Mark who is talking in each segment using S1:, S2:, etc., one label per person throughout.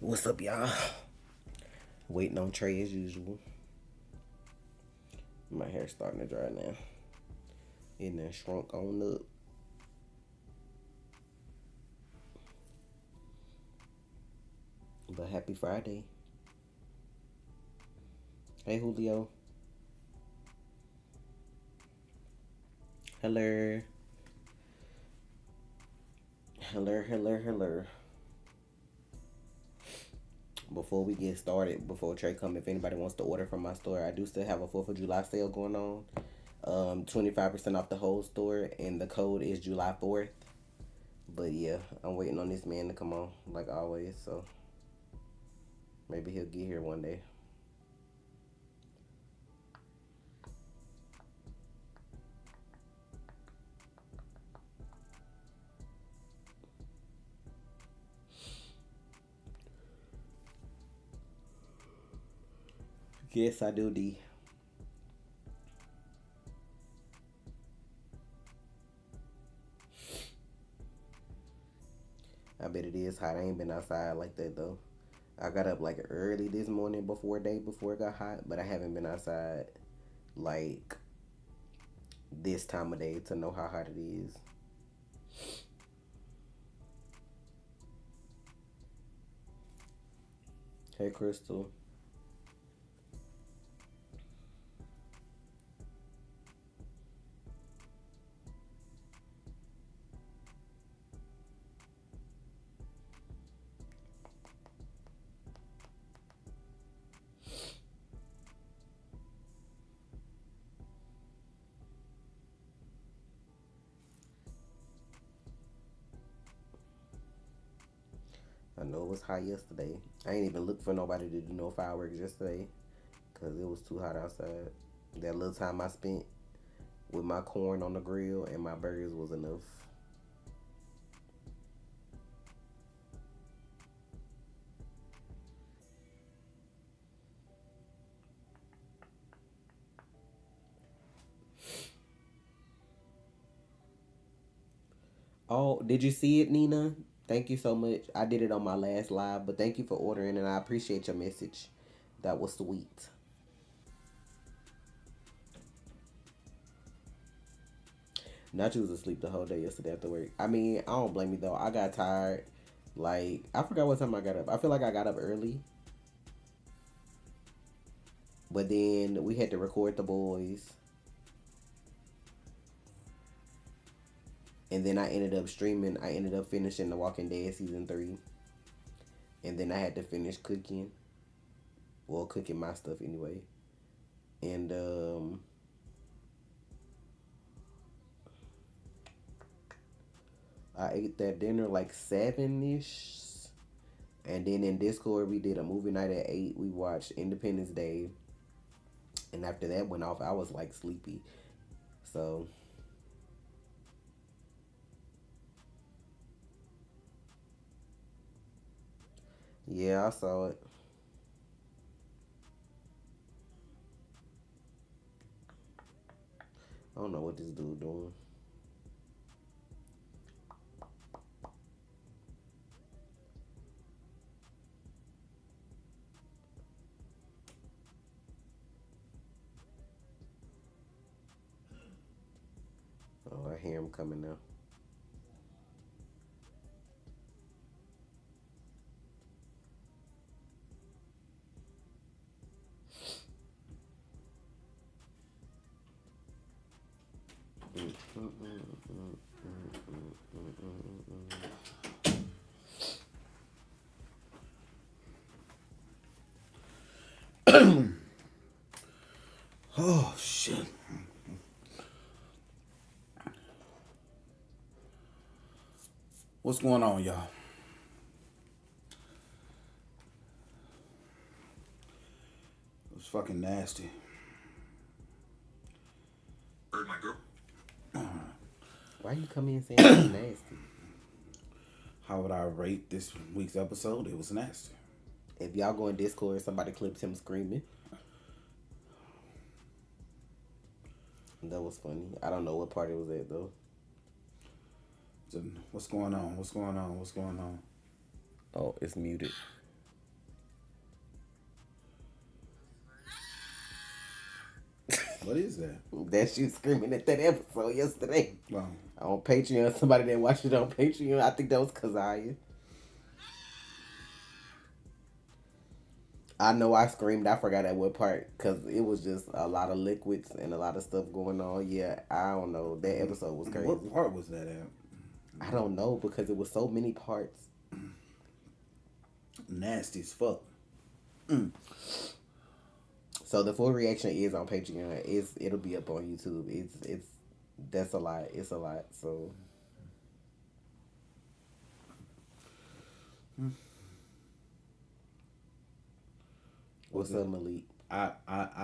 S1: What's up, y'all? Waiting on Trey as usual. My hair's starting to dry now. It done shrunk on up. But happy Friday. Hey, Julio. Hello. Hello. Before we get started, before Trey come, if anybody wants to order from my store, I do still have a 4th of July sale going on. 25% off the whole store, and the code is July 4th. But yeah, I'm waiting on this man to come on, like always, so maybe he'll get here one day. Yes, I do, D. I bet it is hot. I ain't been outside like that though. I got up like early this morning before it got hot, but I haven't been outside like this time of day to know how hot it is. Hey, Crystal. I know it was hot yesterday. I ain't even looked for nobody to do no fireworks yesterday because it was too hot outside. That little time I spent with my corn on the grill and my burgers was enough. Oh, did you see it, Nina? Thank you so much. I did it on my last live, but thank you for ordering and I appreciate your message. That was sweet. Nacho was asleep the whole day yesterday after work. I mean, I don't blame you though. I got tired. Like, I forgot what time I got up. I feel like I got up early. But then we had to record the boys. And then I ended up streaming. I ended up finishing The Walking Dead season 3. And then I had to finish cooking. Well, cooking my stuff anyway. And I ate that dinner like 7-ish. And then in Discord we did a movie night at 8. We watched Independence Day. And after that went off, I was like sleepy. So yeah, I saw it. I don't know what this dude doing. Oh, I hear him coming now.
S2: Oh shit. What's going on, y'all? It was fucking nasty.
S3: Heard my girl.
S1: Why you come in saying it was nasty?
S2: How would I rate this week's episode? It was nasty.
S1: If y'all go in Discord, somebody clips him screaming. That was funny. I don't know what part it was at though.
S2: So, what's going on? What's going on? What's going on?
S1: Oh, it's muted.
S2: What is that?
S1: That you screaming at that episode yesterday.
S2: Well,
S1: On Patreon. Somebody that watched it on Patreon. I think that was Kazaya. I know I screamed. I forgot at what part because it was just a lot of liquids and a lot of stuff going on. Yeah, I don't know. That episode was crazy.
S2: what part was that at?
S1: I don't know because it was so many parts.
S2: Nasty as fuck.
S1: So the full reaction is on Patreon. It'll be up on YouTube. It's that's a lot. It's a lot. So what's up, Malik?
S2: I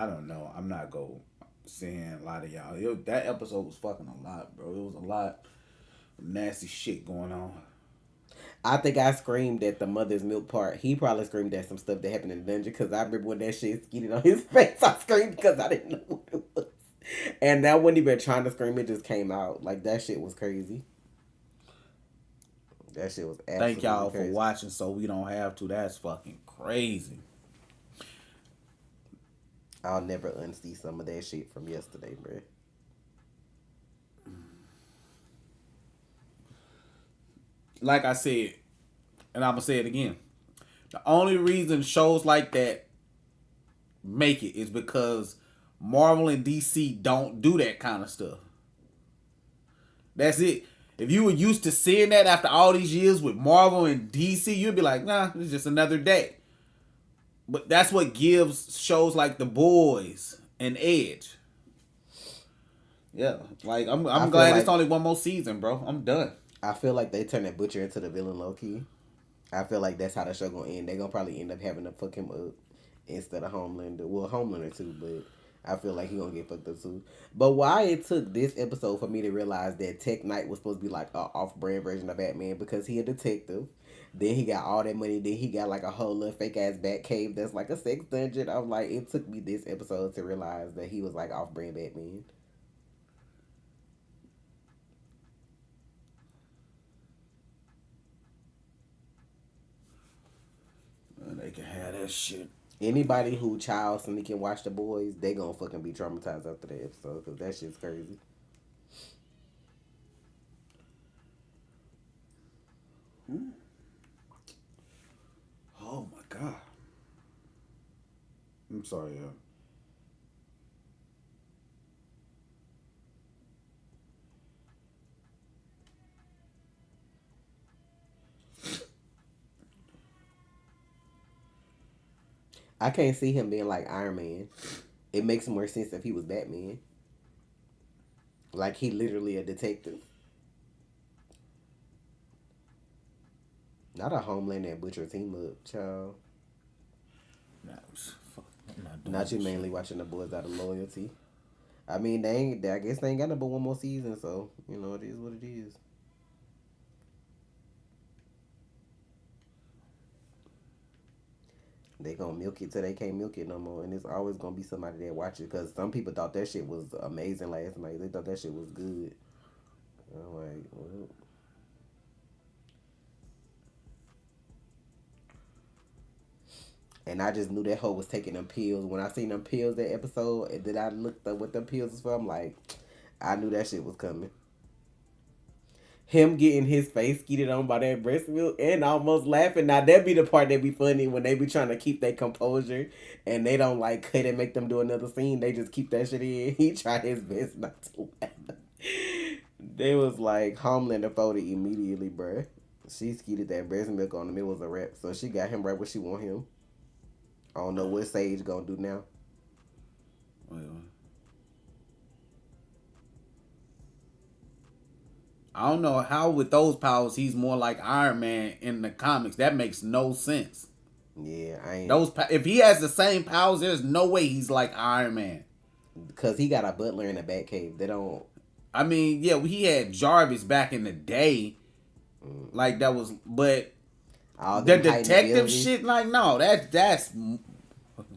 S2: don't know. I'm not go saying a lot of y'all. That episode was fucking a lot, bro. It was a lot of nasty shit going on.
S1: I think I screamed at the mother's milk part. He probably screamed at some stuff that happened in the dungeon because I remember when that shit skeeted on his face. I screamed because I didn't know what it was. And that wasn't even trying to scream. It just came out. Like, that shit was crazy. That shit was absolutely
S2: Thank y'all
S1: crazy.
S2: for watching so we don't have to. That's fucking crazy.
S1: I'll never unsee some of that shit from yesterday, bro.
S2: Like I said, and I'm going to say it again. The only reason shows like that make it is because Marvel and DC don't do that kind of stuff. That's it. If you were used to seeing that after all these years with Marvel and DC, you'd be like, nah, it's just another day. But that's what gives shows like The Boys and Edge. Yeah, like I'm glad
S1: like
S2: it's only one more season, bro. I'm done.
S1: I feel like they turned that Butcher into the villain low key. I feel like that's how the show gonna end. They gonna probably end up having to fuck him up instead of Homelander. Well, Homelander too, but I feel like he gonna get fucked up too. But why it took this episode for me to realize that Tech Knight was supposed to be like a off-brand version of Batman because he a detective. Then he got all that money. Then he got like a whole little fake ass Bat cave that's like a sex dungeon. I'm like, it took me this episode to realize that he was like off-brand Batman.
S2: They can have that shit.
S1: Anybody who child sneak watch The Boys, they gonna fucking be traumatized after that episode because that shit's crazy.
S2: Oh my god. I'm sorry, y'all.
S1: I can't see him being like Iron Man. It makes more sense if he was Batman. Like he literally a detective. Not a Homelander and Butcher team up, child. Not you mainly watching The Boys out of loyalty. I mean, I guess they ain't got but one more season, so you know it is what it is. They gonna milk it till they can't milk it no more, and it's always gonna be somebody that watch it. Cause some people thought that shit was amazing last night. They thought that shit was good. I'm like, well. And I just knew that hoe was taking them pills. When I seen them pills that episode, and then I looked up what them pills was for, I'm like, I knew that shit was coming. Him getting his face skeeted on by that breast milk and almost laughing. Now that be the part that be funny when they be trying to keep their composure and they don't like cut and make them do another scene. They just keep that shit in. He tried his best not to laugh. They was like Homelander folded immediately, bruh. She skeeted that breast milk on him. It was a wrap. So she got him right where she want him. I don't know what Sage gonna do now.
S2: Wait. I don't know how with those powers he's more like Iron Man in the comics. That makes no sense.
S1: Yeah, I ain't.
S2: If he has the same powers, there's no way he's like Iron Man.
S1: Because he got a butler in the Batcave. They don't.
S2: I mean, yeah, he had Jarvis back in the day. Like that was, but the detective shit, like no, that's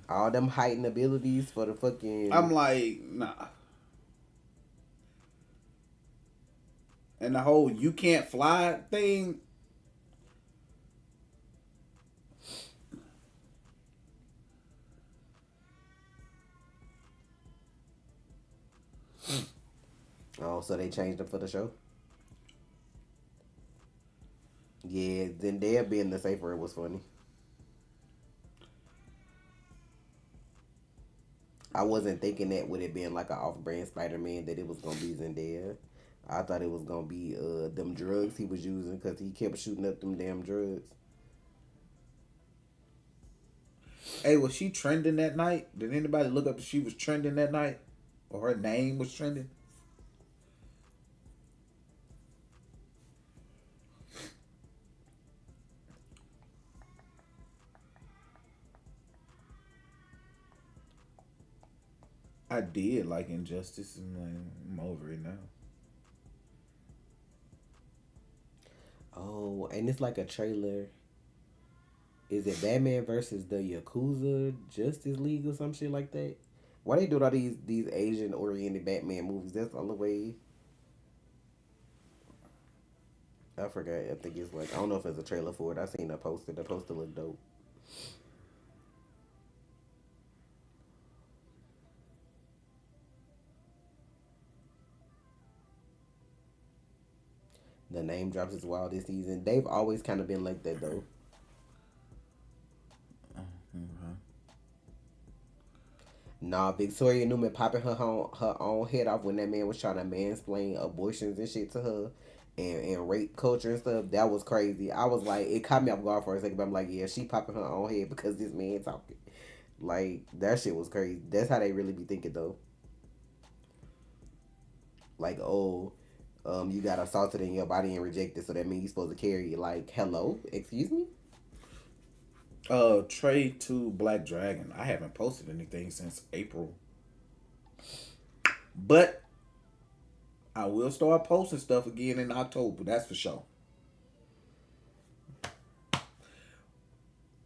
S1: all them heightened abilities for the fucking.
S2: I'm like, nah. And the whole you can't fly thing.
S1: Oh, so they changed them for the show? Yeah, Zendaya being the safer was funny. I wasn't thinking that with it being like an off-brand Spider-Man that it was gonna be Zendaya. I thought it was gonna be them drugs he was using because he kept shooting up them damn drugs.
S2: Hey, was she trending that night? Did anybody look up if she was trending that night? Or her name was trending? I did like Injustice, and I'm over it now.
S1: Oh, and it's like a trailer. Is it Batman versus the Yakuza Justice League or some shit like that? Why they doing all these Asian oriented Batman movies? That's the only way. I forgot. I think it's like I don't know if it's a trailer for it. I seen a poster. The poster looked dope. The name drops is wild this season. They've always kind of been like that though.
S2: Mm-hmm.
S1: Nah, Victoria Newman popping her own head off when that man was trying to mansplain abortions and shit to her, and rape culture and stuff. That was crazy. I was like, it caught me off guard for a second, but I'm like, yeah, she popping her own head because this man talking. Like that shit was crazy. That's how they really be thinking though. Like, oh, you got assaulted in your body and rejected, so that means you're supposed to carry it. Like, hello, excuse me.
S2: Trade to Black Dragon. I haven't posted anything since April. But I will start posting stuff again in October. That's for sure.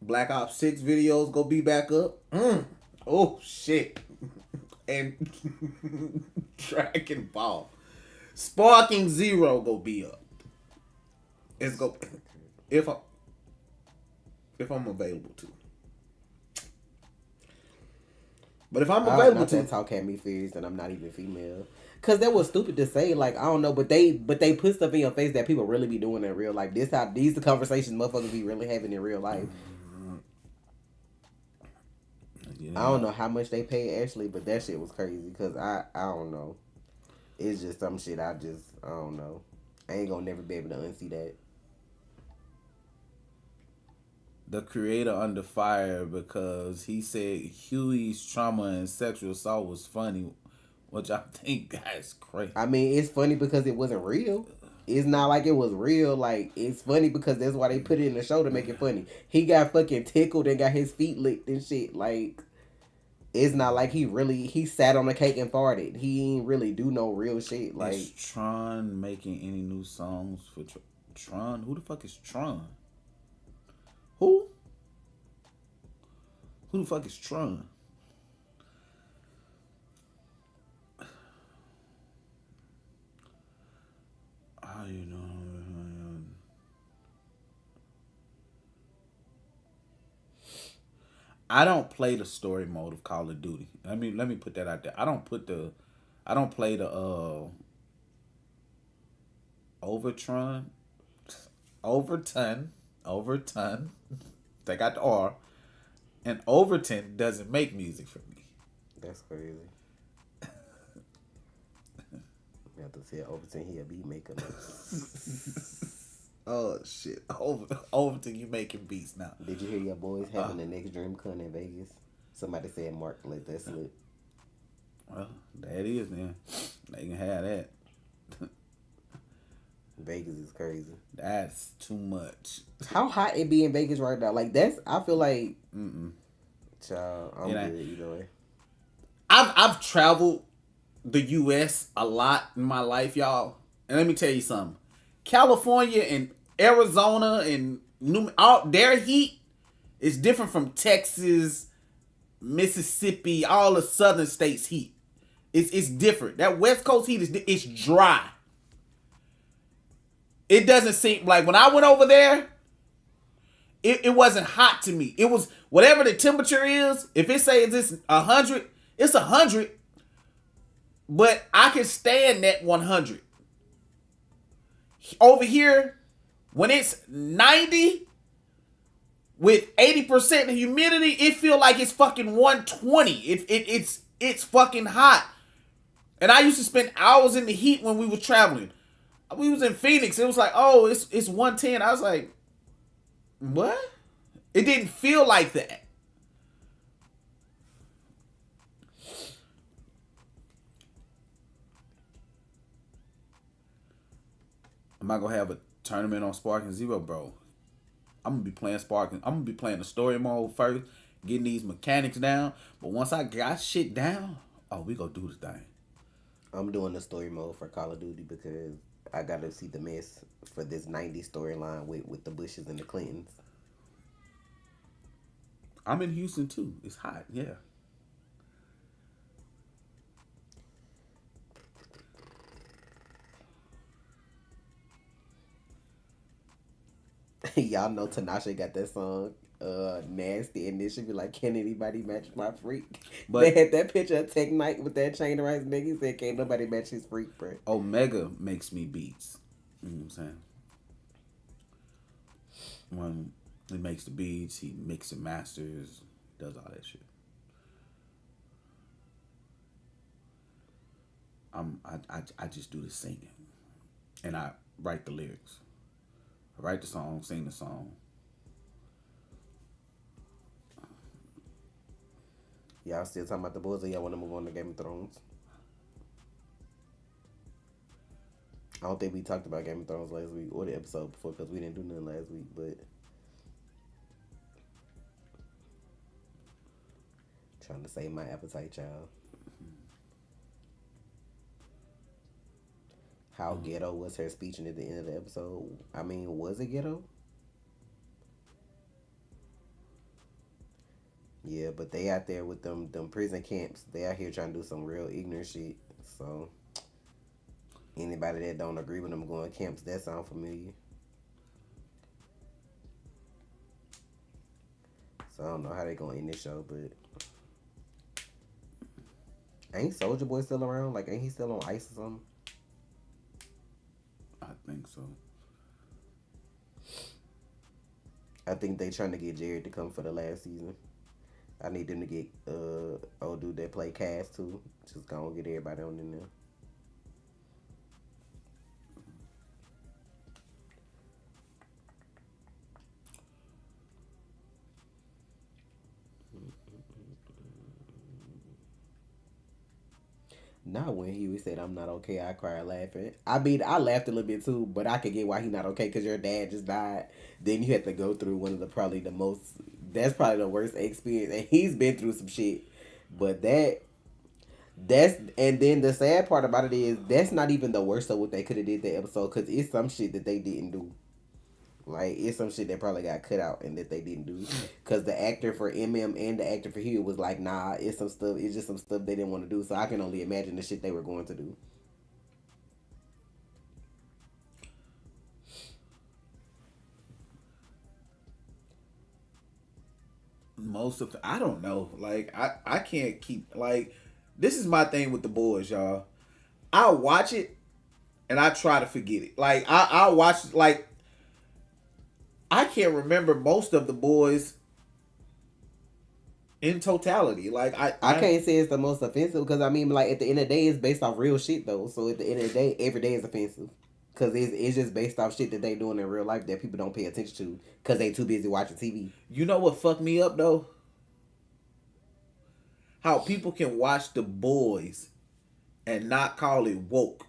S2: Black Ops 6 videos go be back up. Oh, shit. And Dragon Ball. Sparking Zero go be up. It's go if I'm available to. But if I'm available to,
S1: that talk had me furious, and I'm not even female. Cause that was stupid to say. Like I don't know, but they put stuff in your face that people really be doing in real life. These the conversations motherfuckers be really having in real life. I don't know how much they pay Ashley, but that shit was crazy. Cause I don't know. It's just some shit I don't know. I ain't gonna never be able to unsee that.
S2: The creator under fire because he said Huey's trauma and sexual assault was funny, which I think that's crazy.
S1: I mean, it's funny because it wasn't real. It's not like it was real. Like, it's funny because that's why they put it in the show to make it funny. He got fucking tickled and got his feet licked and shit. Like, it's not like he sat on the cake and farted. He ain't really do no real shit. Like,
S2: is Tron making any new songs for Tron? Who the fuck is Tron? Who? Who the fuck is Tron? How you know? I don't play the story mode of Call of Duty. Let me put that out there. I don't play the Overtron. Overton. They got the R. And Overton doesn't make music for me.
S1: That's crazy. You have to say Overton, he a beat maker.
S2: Oh shit! Overton, you making beats now.
S1: Did you hear your boys having the next Dream Con in Vegas? Somebody said Mark let that slip.
S2: Well, that is then. They can have that.
S1: Vegas is crazy.
S2: That's too much.
S1: How hot it be in Vegas right now? Like I feel like. Child, I'm good either way.
S2: I've traveled the U.S. a lot in my life, y'all, and let me tell you something. California and Arizona and their heat is different from Texas, Mississippi, all the southern states' heat. It's different. That West Coast heat it's dry. It doesn't seem like when I went over there, it wasn't hot to me. It was whatever the temperature is. If it says it's 100, it's 100. But I can stand that 100. Over here, when it's 90 with 80% humidity, it feel like it's fucking 120. It's fucking hot. And I used to spend hours in the heat when we were traveling. We was in Phoenix. It was like, oh, it's 110. I was like, what? It didn't feel like that. I'm not gonna have a tournament on Sparking Zero, bro. I'm gonna be playing Sparking. I'm gonna be playing the story mode first, getting these mechanics down. But once I got shit down, oh, we gonna do the thing.
S1: I'm doing the story mode for Call of Duty because I gotta see the mess for this 90s storyline with the Bushes and the Clintons.
S2: I'm in Houston too. It's hot, yeah.
S1: Y'all know Tinashe got that song Nasty, and this should be like, can anybody match my freak? But they had that picture of Tech Knight with that chain around his neck. He said, can't nobody match his freak, bro.
S2: Omega makes me beats. You know what I'm saying? When he makes the beats, he mixes and masters, does all that shit. I just do the singing, and I write the lyrics. I write the song, sing the song.
S1: Y'all still talking about the boys, or y'all want to move on to Game of Thrones? I don't think we talked about Game of Thrones last week or the episode before because we didn't do nothing last week, but trying to save my appetite, child. How ghetto was her speech at the end of the episode? I mean, was it ghetto? Yeah, but they out there with them prison camps. They out here trying to do some real ignorant shit. So anybody that don't agree with them going camps, that sound familiar. So I don't know how they gonna end this show, but ain't Soldier Boy still around? Like, ain't he still on ice or something?
S2: I think so.
S1: I think they trying to get Jared to come for the last season. I need them to get old dude that play Cass too. Just gonna get everybody on in there. Not when he said, I'm not okay, I cried laughing. I mean, I laughed a little bit too, but I could get why he not okay because your dad just died. Then you had to go through one of the probably the most, that's probably the worst experience. And he's been through some shit. But and then the sad part about it is, that's not even the worst of what they could have did that episode because it's some shit that they didn't do. Like, it's some shit that probably got cut out and that they didn't do. Because the actor for MM and the actor for Hugh was like, nah, it's just some stuff they didn't want to do. So I can only imagine the shit they were going to do.
S2: I don't know. Like, I can't keep, like, this is my thing with the boys, y'all. I watch it and I try to forget it. Like, I watch, like, I can't remember most of the boys in totality. Like,
S1: I can't say it's the most offensive because I mean, like, at the end of the day, it's based off real shit though. So at the end of the day, every day is offensive because it's just based off shit that they doing in real life that people don't pay attention to because they too busy watching TV.
S2: You know what fucked me up though? How people can watch the boys and not call it woke.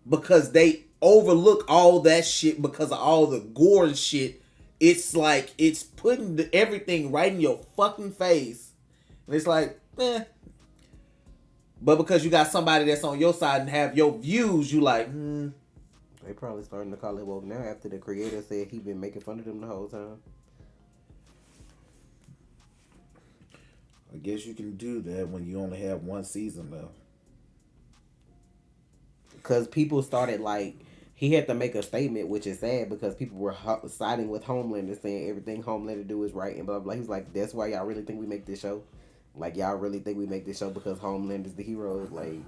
S2: Because they overlook all that shit because of all the gore and shit. It's like, it's putting everything right in your fucking face. And it's like, eh. But because you got somebody that's on your side and have your views, you like,
S1: They probably starting to call it woke now after the creator said he been making fun of them the whole time.
S2: I guess you can do that when you only have one season left.
S1: Because people started, like, he had to make a statement, which is sad because people were siding with Homelander, saying everything Homelander do is right and blah blah. He was like, "That's why y'all really think we make this show? Like y'all really think we make this show because Homelander's the hero? Like."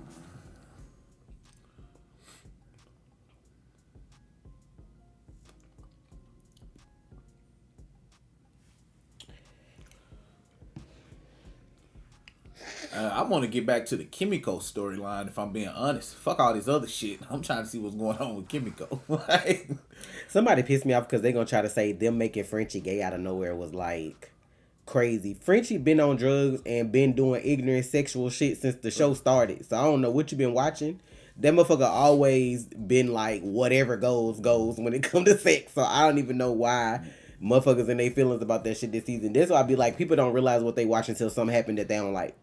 S2: I want to get back to the Kimiko storyline. If I'm being honest, fuck all this other shit. I'm trying to see what's going on with Kimiko. Like,
S1: Somebody pissed me off because they gonna try to say them making Frenchie gay out of nowhere was like crazy. Frenchie been on drugs and been doing ignorant sexual shit since the show started. So I don't know what you been watching. That motherfucker always been like whatever goes goes when it come to sex. So I don't even know why motherfuckers and their feelings about that shit this season. That's why I be like, people don't realize what they watch until something happened that they don't like.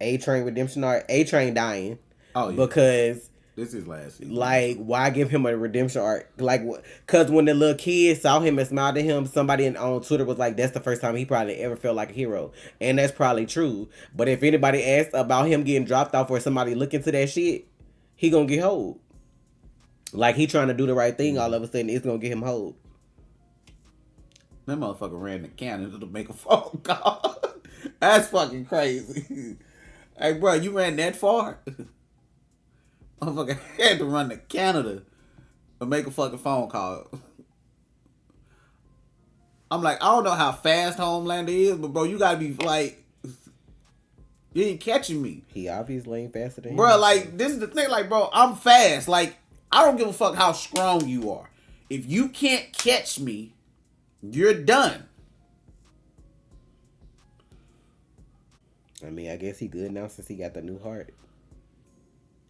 S1: A Train redemption arc. A Train dying.
S2: oh yeah,
S1: Because
S2: this is last season.
S1: like, why give him a redemption arc? Like, because when the little kid saw him and smiled at him, somebody on Twitter was like, that's the first time he probably ever felt like a hero. And that's probably true. But if anybody asks about him getting dropped off or somebody look into that shit, he gonna get hold. Like, he trying to do the right thing, all of a sudden, it's gonna get him hold.
S2: That motherfucker ran to Canada to make a phone call. That's fucking crazy. Hey, bro, you ran that far? Motherfucker had to run to Canada to make a fucking phone call. I'm like, I don't know how fast Homelander is, but bro, you gotta be like, you ain't catching me.
S1: He obviously ain't faster than him.
S2: Bro, like, this is the thing, like, bro, I'm fast. Like, I don't give a fuck how strong you are. If you can't catch me, you're done.
S1: I mean, I guess he good now since he got the new heart.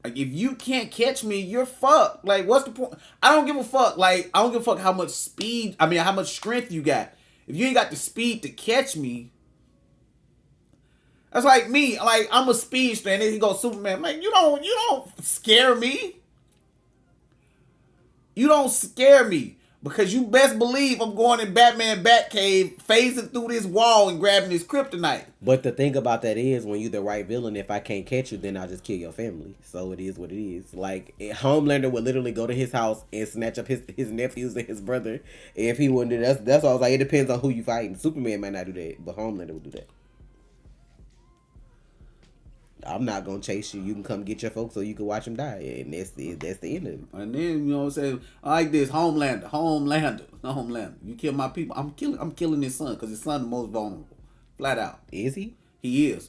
S2: Like, if you can't catch me, you're fucked. Like, what's the point? I don't give a fuck. Like, I don't give a fuck how much speed, how much strength you got. If you ain't got the speed to catch me, that's like me. Like, I'm a speedster, and then he goes Superman. Like, you don't scare me. You don't scare me. Because you best believe I'm going in Batman Batcave, phasing through this wall and grabbing his kryptonite.
S1: But the thing about that is, when you the right villain, if I can't catch you, then I'll just kill your family. So it is what it is. Like, Homelander would literally go to his house and snatch up his nephews and his brother. If he wouldn't do that, that's why I was like, it depends on who you fighting. Superman might not do that, but Homelander would do that. I'm not gonna chase you. You can come get your folks so you can watch them die, and that's the end of it.
S2: And then, you know what I'm saying? I like this, Homelander. You kill my people, I'm killing his son, because his son the most vulnerable. Flat out.
S1: Is he?
S2: He is.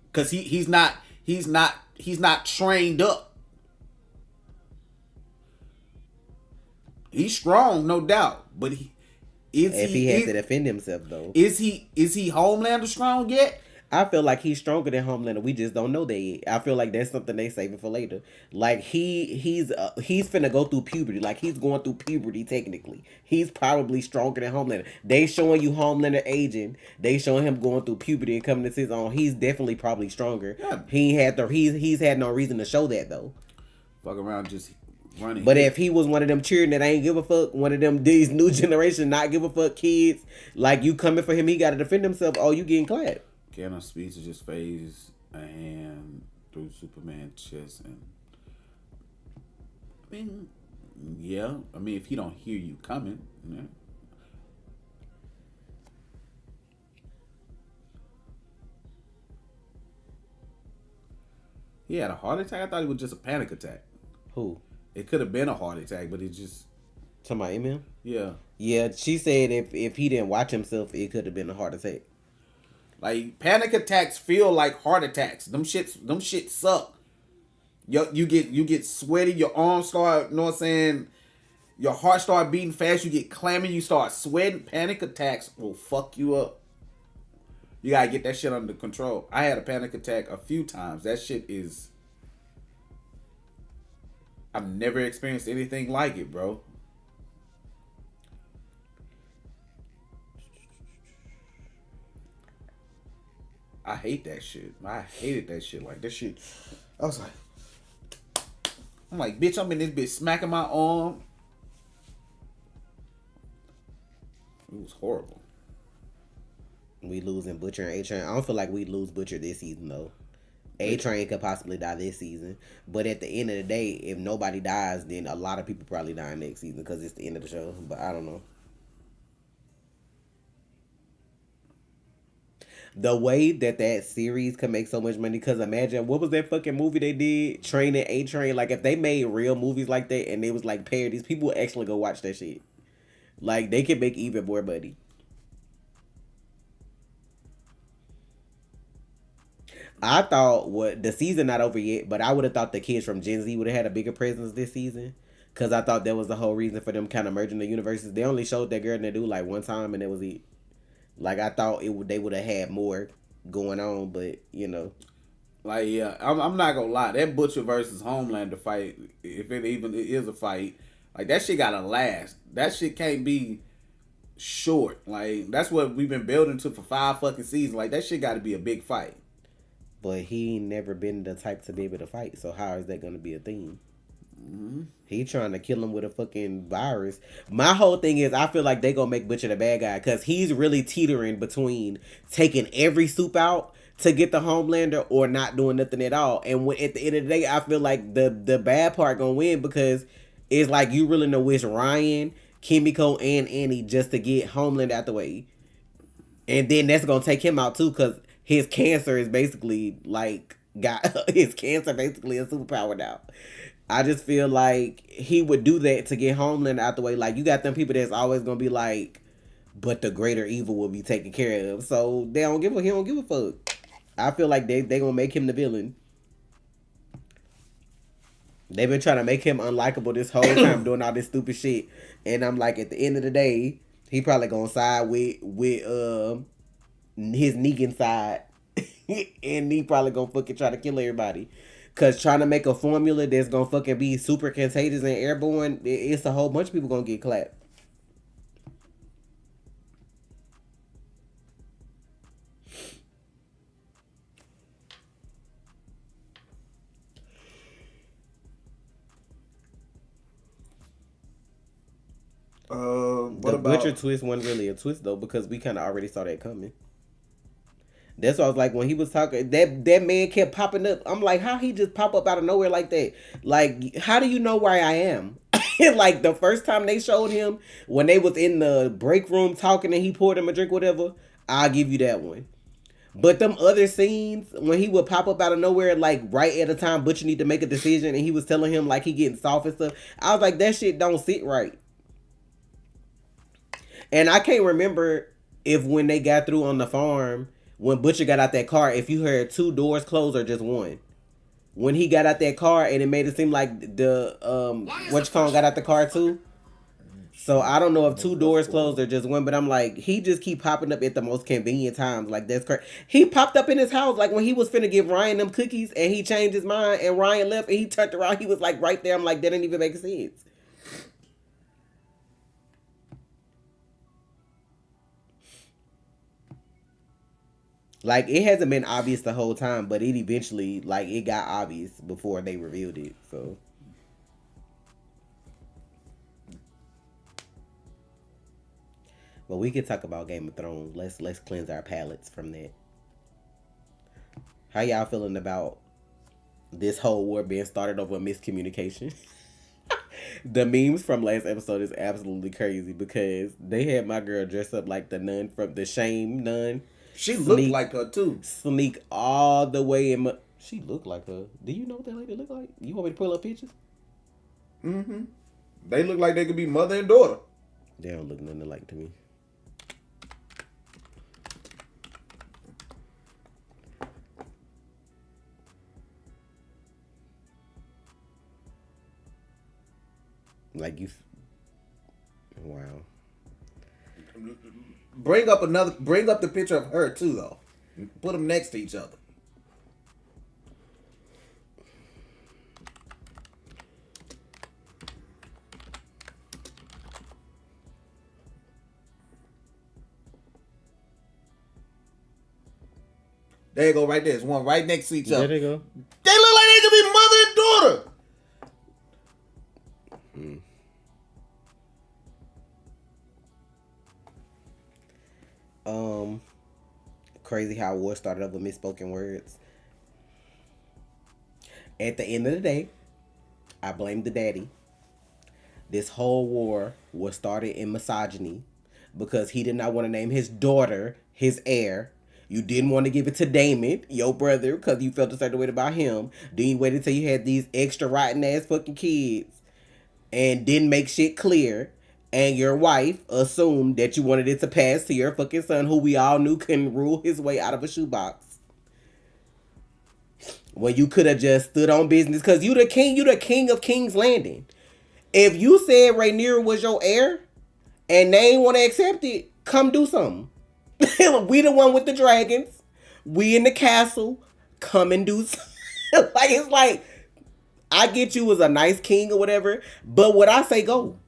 S2: Because he's not trained up. He's strong, no doubt. But
S1: if he had to defend himself though.
S2: Is he Homelander strong yet?
S1: I feel like he's stronger than Homelander. We just don't know that yet. I feel like that's something they saving for later. Like he's finna go through puberty. Like he's going through puberty technically. He's probably stronger than Homelander. They showing you Homelander aging. They showing him going through puberty and coming to his own. He's definitely probably stronger. Yeah. He's had no reason to show that though.
S2: Fuck around just running.
S1: But if he was one of them cheering that ain't give a fuck, one of them these new generation not give a fuck kids, like you coming for him, he got to defend himself. Oh, you getting clapped.
S2: Cannon speeds to just phase a hand through Superman's chest, and I mean, yeah. I mean, if he don't hear you coming, yeah. He had a heart attack. I thought it was just a panic attack.
S1: Who?
S2: It could have been a heart attack, but it just.
S1: Somebody email?
S2: Yeah.
S1: Yeah, she said if he didn't watch himself, it could have been a heart attack.
S2: Like, panic attacks feel like heart attacks. Them shit suck. You get sweaty, your arms start, you know what I'm saying? Your heart start beating fast, you get clammy, you start sweating. Panic attacks will fuck you up. You gotta get that shit under control. I had a panic attack a few times. That shit is... I've never experienced anything like it, bro. I hate that shit. I hated that shit. Like, that shit... I was like... I'm like, bitch, I'm in this bitch smacking my arm. It was horrible.
S1: We losing Butcher and A-Train. I don't feel like we lose Butcher this season, though. A Train could possibly die this season, but at the end of the day, if nobody dies, then a lot of people probably die next season because it's the end of the show. But I don't know. The way that series could make so much money, because imagine what was that fucking movie they did, Training A Train. Like if they made real movies like that and it was like parodies, people would actually go watch that shit. Like they could make even more money. I thought what the season not over yet, but I would have thought the kids from Gen Z would have had a bigger presence this season. Cause I thought that was the whole reason for them kind of merging the universes. They only showed that girl and they do like one time, and that was it. Like I thought they would have had more going on, but you know.
S2: Like yeah, I'm not gonna lie. That Butcher versus Homelander fight, if it even is a fight, like that shit gotta last. That shit can't be short. Like that's what we've been building to for 5 fucking seasons. Like that shit got to be a big fight.
S1: But he ain't never been the type to be able to fight. So how is that gonna be a thing?
S2: Mm-hmm.
S1: He trying to kill him with a fucking virus. My whole thing is I feel like they gonna make Butcher the bad guy because he's really teetering between taking every soup out to get the Homelander or not doing nothing at all. And when, at the end of the day, I feel like the bad part gonna win because it's like you really know which Ryan, Kimiko, and Annie just to get Homelander out the way, and then that's gonna take him out too because his cancer is basically like got his cancer basically a superpower now. I just feel like he would do that to get Homeland out the way. Like you got them people that's always gonna be like, but the greater evil will be taken care of. So they don't give a he don't give a fuck. I feel like they gonna make him the villain. They've been trying to make him unlikable this whole time doing all this stupid shit. And I'm like at the end of the day, he probably gonna side with his Negan side. And he probably gonna fucking try to kill everybody. Cause trying to make a formula that's gonna fucking be super contagious and airborne, it's a whole bunch of people gonna get clapped.
S2: What
S1: The
S2: about
S1: Butcher twist wasn't really a twist though, because we kind of already saw that coming. That's why I was like, when he was talking, that man kept popping up. I'm like, how he just pop up out of nowhere like that? Like, how do you know where I am? Like the first time they showed him when they was in the break room talking and he poured him a drink, whatever. I'll give you that one. But them other scenes when he would pop up out of nowhere, like right at a time Butcher need to make a decision, and he was telling him like he getting soft and stuff. I was like, that shit don't sit right. And I can't remember if when they got through on the farm, when Butcher got out that car, if you heard two doors close or just one. When he got out that car and it made it seem like the Whatchcon got out the car too. So I don't know if two doors closed or just one, but I'm like, he just keep popping up at the most convenient times. Like that's crazy. He popped up in his house like when he was finna give Ryan them cookies and he changed his mind and Ryan left and he turned around. He was like right there. I'm like, that didn't even make sense. Like it hasn't been obvious the whole time, but it eventually like it got obvious before they revealed it. So, but we could talk about Game of Thrones. Let's cleanse our palates from that. How y'all feeling about this whole war being started over miscommunication? The memes from last episode is absolutely crazy because they had my girl dress up like the nun from the Shame nun.
S2: she looked like her too?
S1: Sneak all the way in. She looked like her. Do you know what that lady look like? You want me to pull up pictures?
S2: Mm-hmm. They look like they could be mother and daughter.
S1: They don't look nothing alike to me. Like you. Wow.
S2: Bring up the picture of her too, though. Put them next to each other. There you go, right there. There's one right next to each other.
S1: There they go.
S2: They look like they could be mother and daughter.
S1: Crazy how war started up with misspoken words. At the end of the day, I blame the daddy. This whole war was started in misogyny because he did not want to name his daughter his heir. You didn't want to give it to Damon, your brother, because you felt a certain way about him. Then you waited till you had these extra rotten ass fucking kids and didn't make shit clear. And your wife assumed that you wanted it to pass to your fucking son, who we all knew couldn't rule his way out of a shoebox. When you could have just stood on business, because you the king of King's Landing. If you said Rhaenyra was your heir and they ain't want to accept it, come do something. We the one with the dragons. We in the castle. Come and do something. Like, it's like, I get you as a nice king or whatever, but what I say go.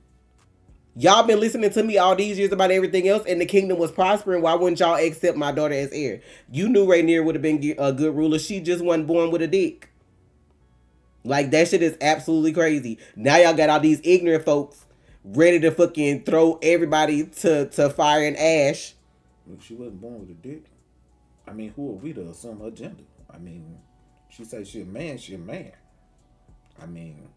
S1: Y'all been listening to me all these years about everything else, and the kingdom was prospering. Why wouldn't y'all accept my daughter as heir? You knew Rhaenyra would have been a good ruler. She just wasn't born with a dick. Like, that shit is absolutely crazy. Now y'all got all these ignorant folks ready to fucking throw everybody to fire and ash.
S2: If she wasn't born with a dick, I mean, who are we to assume her gender? I mean, she says she a man, she a man. I mean,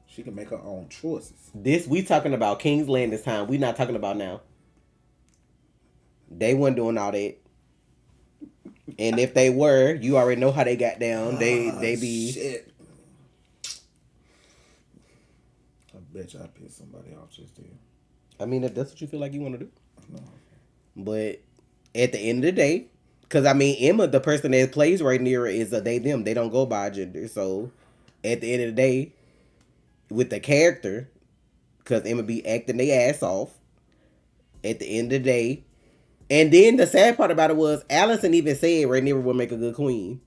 S2: she can make her own choices.
S1: This, we talking about King's Land this time. We not talking about now. They wasn't doing all that. And if they were, you already know how they got down. They be...
S2: Shit. I bet you I pissed somebody off just there.
S1: I mean, if that's what you feel like you want to do.
S2: No.
S1: But at the end of the day, because I mean, Emma, the person that plays Rhaenyra, is a they, them. They don't go by gender. So at the end of the day, with the character, because Emma be acting their ass off, at the end of the day, and then the sad part about it was, Allison even said Rhaenyra would make a good queen.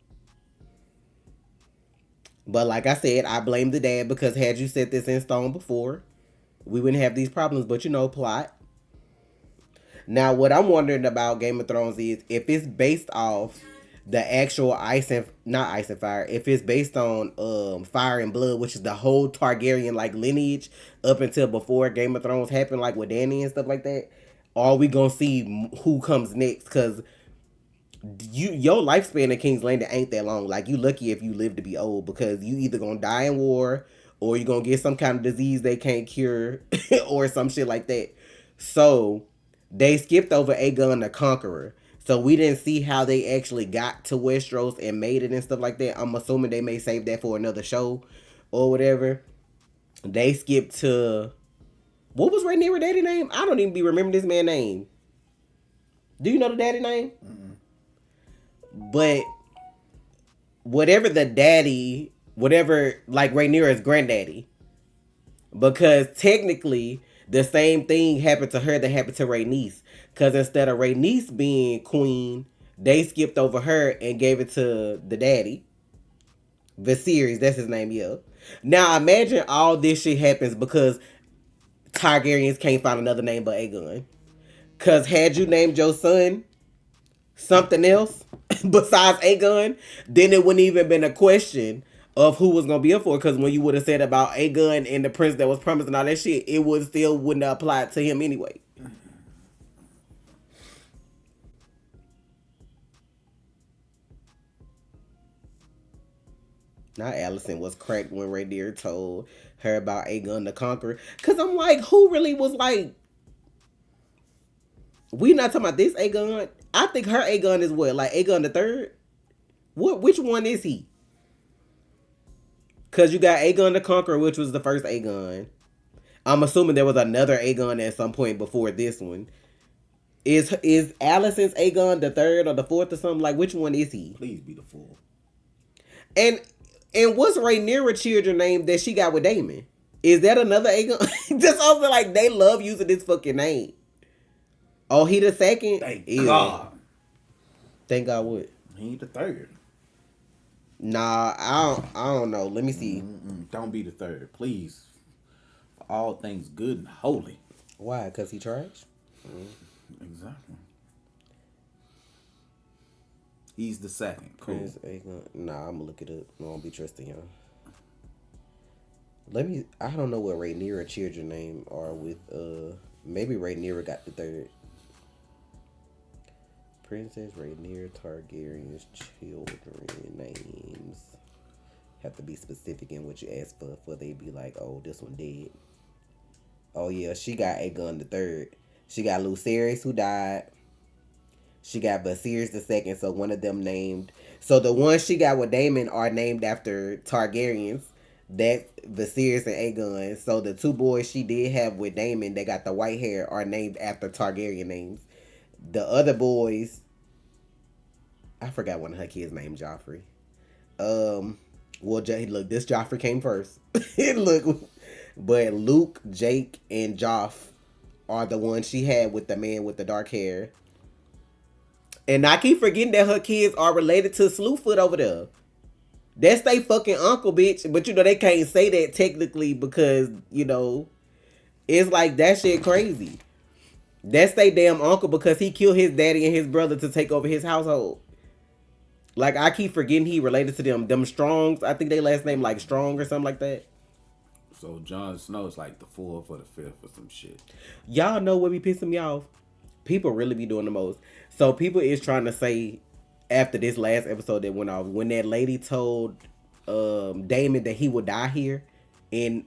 S1: But like I said, I blame the dad, because had you set this in stone before, we wouldn't have these problems. But you know, plot. Now, what I'm wondering about Game of Thrones is if it's based off the actual not Ice and Fire, if it's based on Fire and Blood, which is the whole Targaryen like lineage up until before Game of Thrones happened, like with Dany and stuff like that, are we gonna see who comes next? Because your lifespan in King's Landing ain't that long. Like, you lucky if you live to be old, because you either gonna die in war or you're gonna get some kind of disease they can't cure or some shit like that. So they skipped over Aegon the Conqueror. So we didn't see how they actually got to Westeros and made it and stuff like that. I'm assuming they may save that for another show or whatever. They skipped to... What was Rhaenyra daddy name? I don't even be remembering this man's name. Do you know the daddy name? Mm-hmm. But whatever the daddy... Whatever, like Rhaenyra's granddaddy. Because technically, the same thing happened to her that happened to Rhaenys. Because instead of Rhaenys being queen, they skipped over her and gave it to the daddy. Viserys, that's his name, yeah. Now imagine all this shit happens because Targaryens can't find another name but Aegon. Because had you named your son something else besides Aegon, then it wouldn't even been a question of who was going to be up for. Because when you would have said about Aegon and the prince that was promised and all that shit, it would still wouldn't apply to him anyway. Now Allison was cracked when Rhaenyra told her about Aegon the Conqueror. Because I'm like, who really was like... We not talking about this Aegon. I think her Aegon is what? Like Aegon the Third? Which one is he? Because you got Aegon the Conqueror, which was the first Aegon. I'm assuming there was another Aegon at some point before this one. Is Allison's Aegon the third or the fourth or something? Like, which one is he?
S2: Please be the fourth.
S1: And what's Rhaenyra children name that she got with Daemon? Is that another Aegon? Just also like they love using this fucking name. Oh, he the second?
S2: Thank God.
S1: Thank God what?
S2: He ain't the third.
S1: Nah, I don't know. Let me see.
S2: Don't be the third, please. For all things good and holy.
S1: Why? Because he trash?
S2: Exactly. He's the second. Cool.
S1: Nah, I'm gonna look it up. I won't be trusting y'all. I don't know what Rhaenyra children name are with, maybe Rhaenyra got the third. Princess Rhaenyra Targaryen's children names. Have to be specific in what you ask for they be like, oh, this one dead. Oh yeah, she got Aegon the third. She got Lucerys who died. She got Viserys the second, so one of them named. So the ones she got with Daemon are named after Targaryens. That Viserys and Aegon. So the two boys she did have with Daemon, they got the white hair, are named after Targaryen names. The other boys, I forgot one of her kids named Joffrey. Well, look, this Joffrey came first. Look, but Luke, Jake, and Joff are the ones she had with the man with the dark hair. And I keep forgetting that her kids are related to Slewfoot over there. That's they fucking uncle, bitch. But they can't say that technically because, it's like that shit crazy. That's they damn uncle because he killed his daddy and his brother to take over his household. Like, I keep forgetting he related to them. Them Strongs, I think they last name like Strong or something like that.
S2: So Jon Snow's like the fourth or the fifth or some shit.
S1: Y'all know what be pissing me off? People really be doing the most. So people is trying to say after this last episode that went off, when that lady told Damon that he would die here in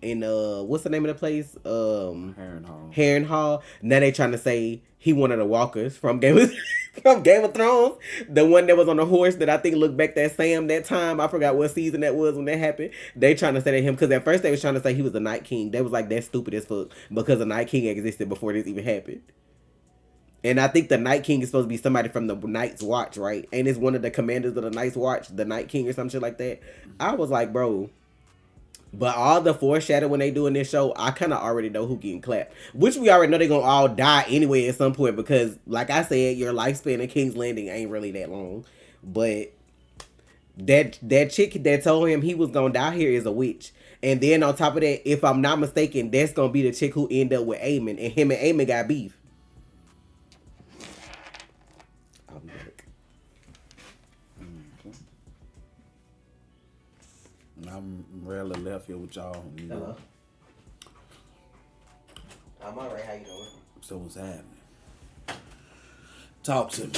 S1: what's the name of the place? Harrenhal. Now they trying to say he one of the walkers from Game of Thrones. The one that was on the horse that I think looked back at Sam that time. I forgot what season that was when that happened. They trying to say that him because at first they was trying to say he was the Night King. They was like, that's stupid as fuck because the Night King existed before this even happened. And I think the Night King is supposed to be somebody from the Night's Watch, right? And it's one of the commanders of the Night's Watch, the Night King or some shit like that. I was like, bro. But all the foreshadowing when they do in this show, I kind of already know who getting clapped. Which we already know they're going to all die anyway at some point. Because, like I said, your lifespan in King's Landing ain't really that long. But that chick that told him he was going to die here is a witch. And then on top of that, if I'm not mistaken, that's going to be the chick who end up with Aemon. And him and Aemon got beef. I'll be back.
S2: I'm rarely left here with y'all.
S1: Hello. I'm alright. How you doing?
S2: So what's happening? Talk to me.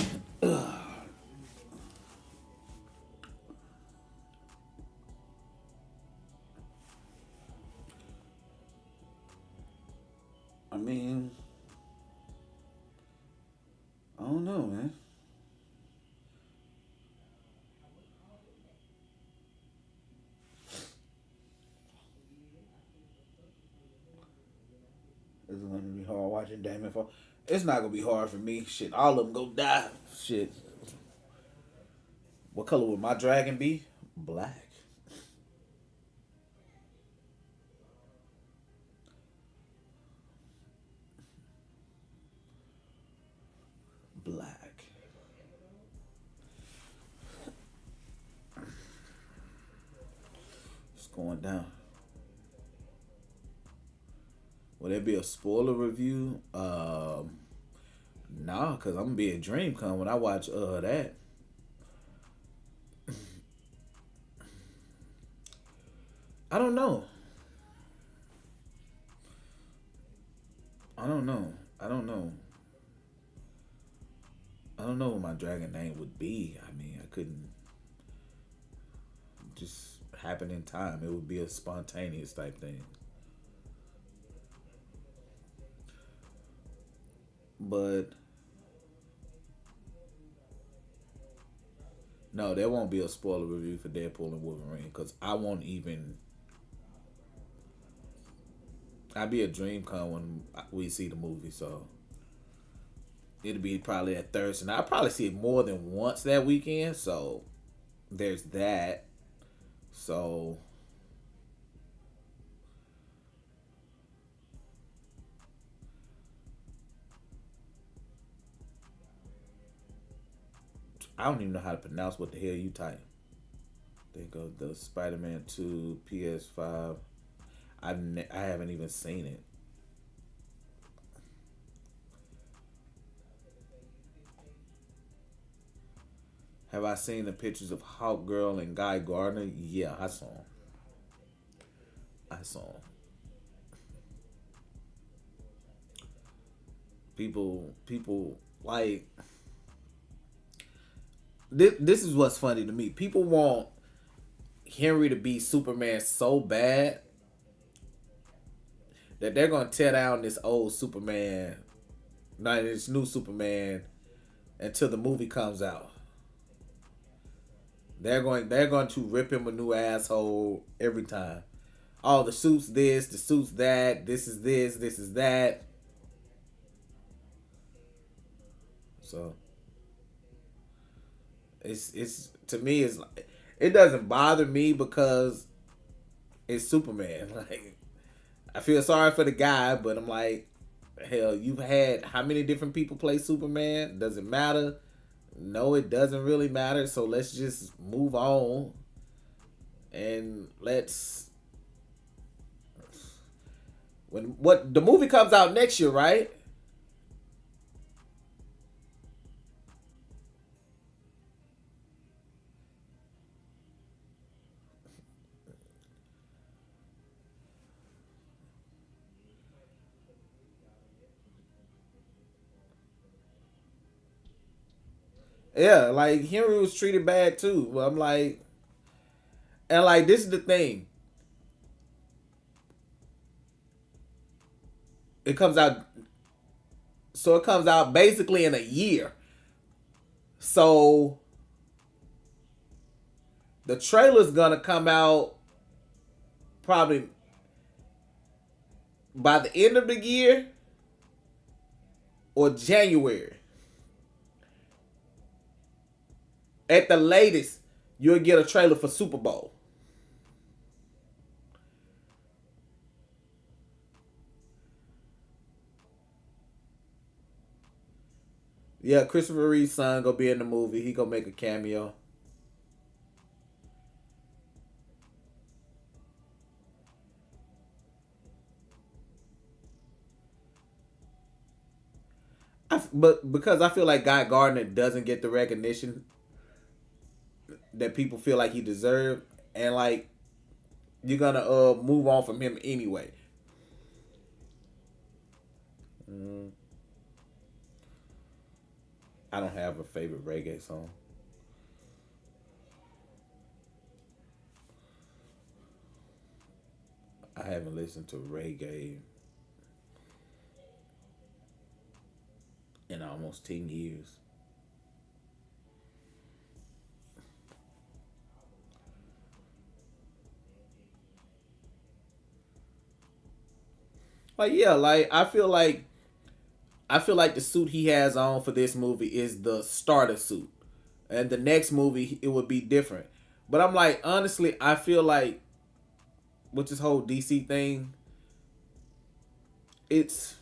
S2: I mean, I don't know, man. It's gonna be hard watching Damon fall. It's not gonna be hard for me. Shit, all of them go die. Shit. What color would my dragon be? Black. Black. It's going down. Will there be a spoiler review? Nah, cause I'm gonna be at DreamCon when I watch that. I don't know. I don't know. I don't know. I don't know what my dragon name would be. I mean, I couldn't just happen in time. It would be a spontaneous type thing. But no, there won't be a spoiler review for Deadpool and Wolverine because I won't even. I'll be at DreamCon when we see the movie, so it'll be probably at Thursday. And I'll probably see it more than once that weekend, so there's that. So I don't even know how to pronounce what the hell you type. Think of the Spider-Man 2 PS5. I haven't even seen it. Have I seen the pictures of Hawk Girl and Guy Gardner? Yeah, I saw him. I saw him. People like this is what's funny to me. People want Henry to be Superman so bad that they're gonna tear down this old Superman, not this new Superman, until the movie comes out. They're going to rip him a new asshole every time. Oh, the suit's this, the suit's that, this is this, this is that. So it's to me it's like, it doesn't bother me because it's Superman. Like I feel sorry for the guy, but I'm like, hell, you've had how many different people play Superman? Does it matter? No, it doesn't really matter. So let's just move on and let's what the movie comes out next year, right? Yeah, like Henry was treated bad too. But I'm like, and like this is the thing. It comes out, so it comes out basically in a year. So the trailer's gonna come out probably by the end of the year or January. At the latest, you'll get a trailer for Super Bowl. Yeah, Christopher Reeve's son gonna be in the movie. He gonna make a cameo. But because I feel like Guy Gardner doesn't get the recognition that people feel like he deserved, and like you're gonna move on from him anyway. Mm, I don't have a favorite reggae song. I haven't listened to reggae in almost 10 years. Like yeah, like I feel like the suit he has on for this movie is the starter suit, and the next movie it would be different. But I'm like honestly, I feel like with this whole DC thing, it's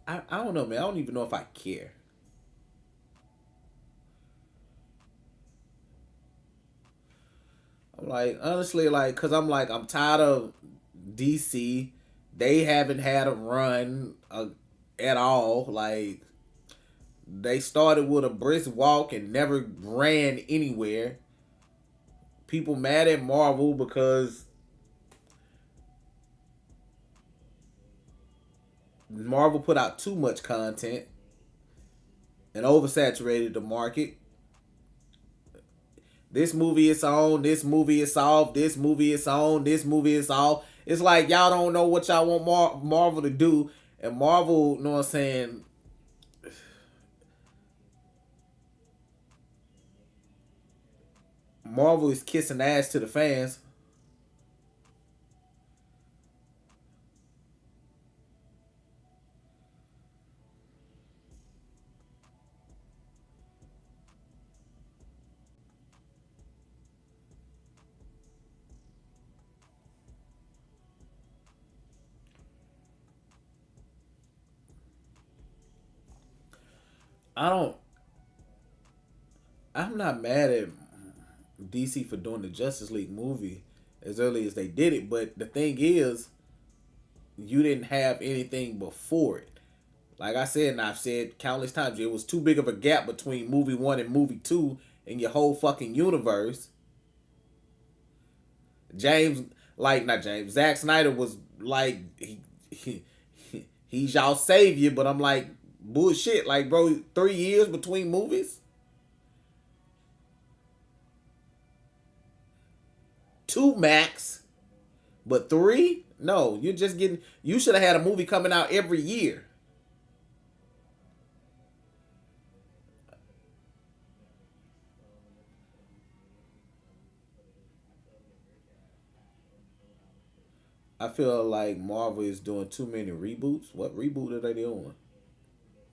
S2: I don't know, man. I don't even know if I care. I'm like honestly, like, cause I'm like I'm tired of DC. They haven't had a run at all. Like they started with a brisk walk and never ran anywhere. People mad at Marvel because Marvel put out too much content and oversaturated the market. This movie is on. This movie is off. This movie is on. This movie is off. It's like y'all don't know what y'all want Marvel to do, and Marvel, you know what I'm saying? Marvel is kissing ass to the fans. I don't. I'm not mad at DC for doing the Justice League movie as early as they did it, but the thing is, you didn't have anything before it. Like I said, and I've said countless times, it was too big of a gap between movie one and movie two in your whole fucking universe. James, like not James, Zack Snyder was like he's y'all savior, but I'm like bullshit. Like bro, 3 years between movies. 2 max, but 3? No, you're just getting. You should have had a movie coming out every year. I feel like Marvel is doing too many reboots. What reboot are they doing?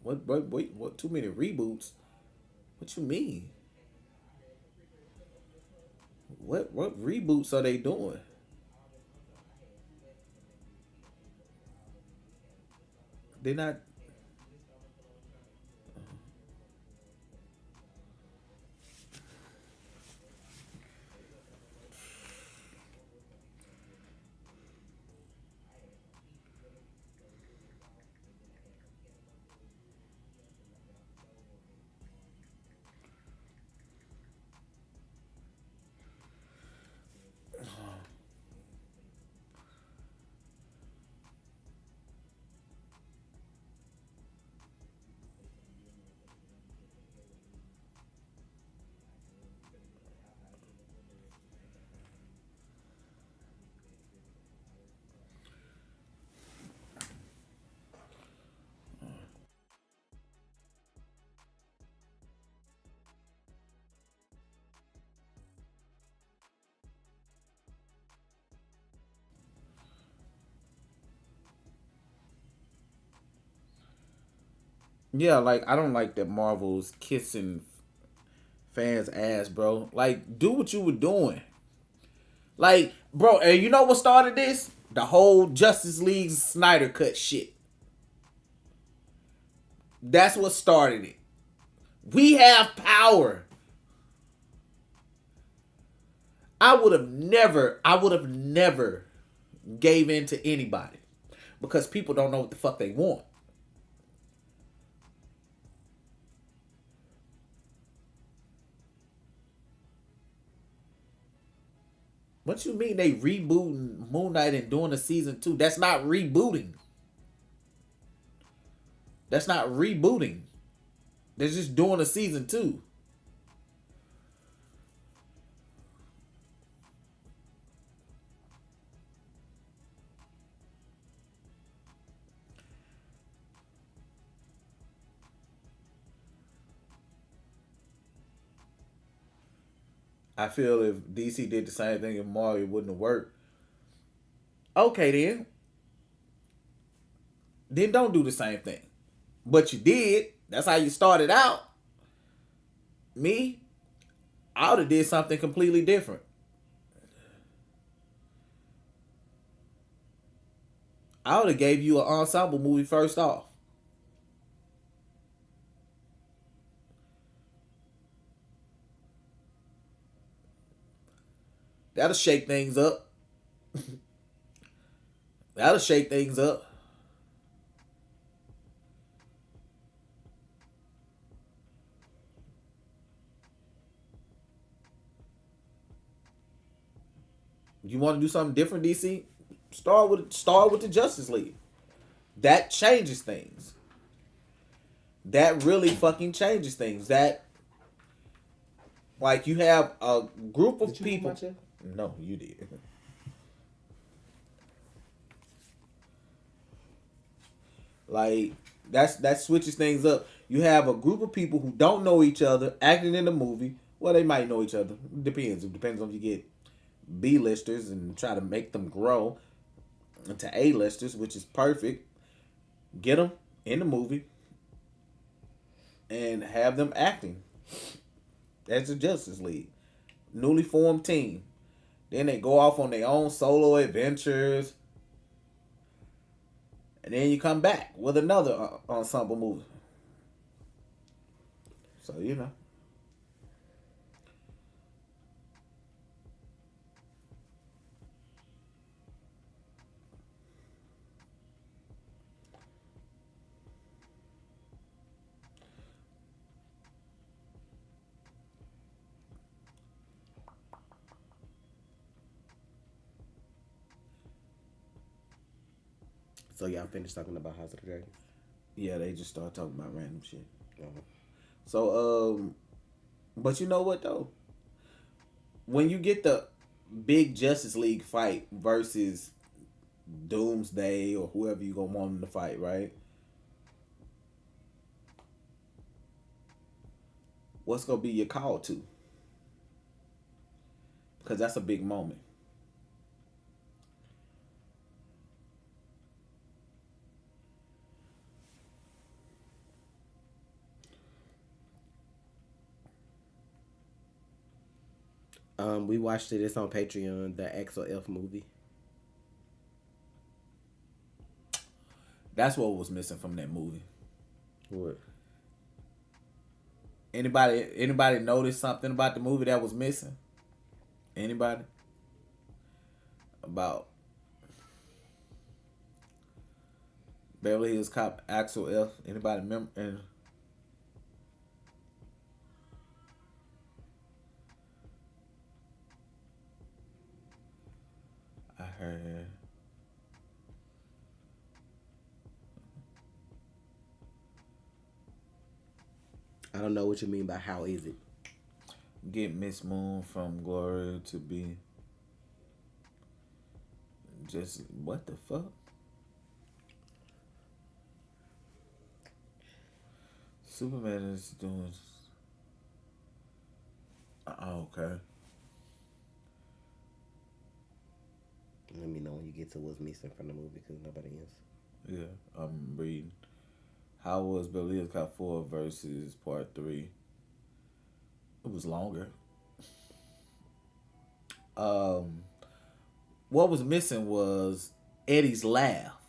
S2: What? Too many reboots? What you mean? What reboots are they doing? They're not. Yeah, like I don't like that Marvel's kissing fans' ass, bro. Like, do what you were doing. Like, bro, and you know what started this? The whole Justice League Snyder cut shit. That's what started it. We have power. I would have never gave in to anybody because people don't know what the fuck they want. What you mean they rebooting Moon Knight and doing a season 2? That's not rebooting. That's not rebooting. They're just doing a season 2. I feel if DC did the same thing in Marvel, it wouldn't have worked. Okay, then don't do the same thing. But you did. That's how you started out. Me, I would have did something completely different. I would have gave you an ensemble movie first off. That'll shake things up. That'll shake things up. You want to do something different, DC? Start with the Justice League. That changes things. That really fucking changes things. That like you have a group of people. No, you did. Like that switches things up. You have a group of people who don't know each other acting in the movie. Well, they might know each other. Depends. It depends on if you get B-listers and try to make them grow into A-listers, which is perfect. Get them in the movie and have them acting as the Justice League. Newly formed team. Then they go off on their own solo adventures. And then you come back with another ensemble movie. So, you know.
S1: So y'all finished talking about House of the Dragon?
S2: Yeah, they just start talking about random shit.
S1: Uh-huh.
S2: So, but you know what though? When you get the big Justice League fight versus Doomsday or whoever you gonna want him to fight, right? What's gonna be your call to? Because that's a big moment.
S1: We watched it. It's on Patreon. The Axel F movie.
S2: That's what was missing from that movie.
S1: What?
S2: Anybody notice something about the movie that was missing? Anybody? About Beverly Hills Cop Axel F. Anybody remember? And I heard.
S1: I don't know what you mean by how is it.
S2: Get Miss Moon from Glory to be just what the fuck? Superman is doing. Oh, okay.
S1: Let me know when you get to what's missing from the movie because nobody else.
S2: Yeah, I'm reading. How was Beverly Hills Cop 4 versus Part 3? It was longer. What was missing was Eddie's laugh.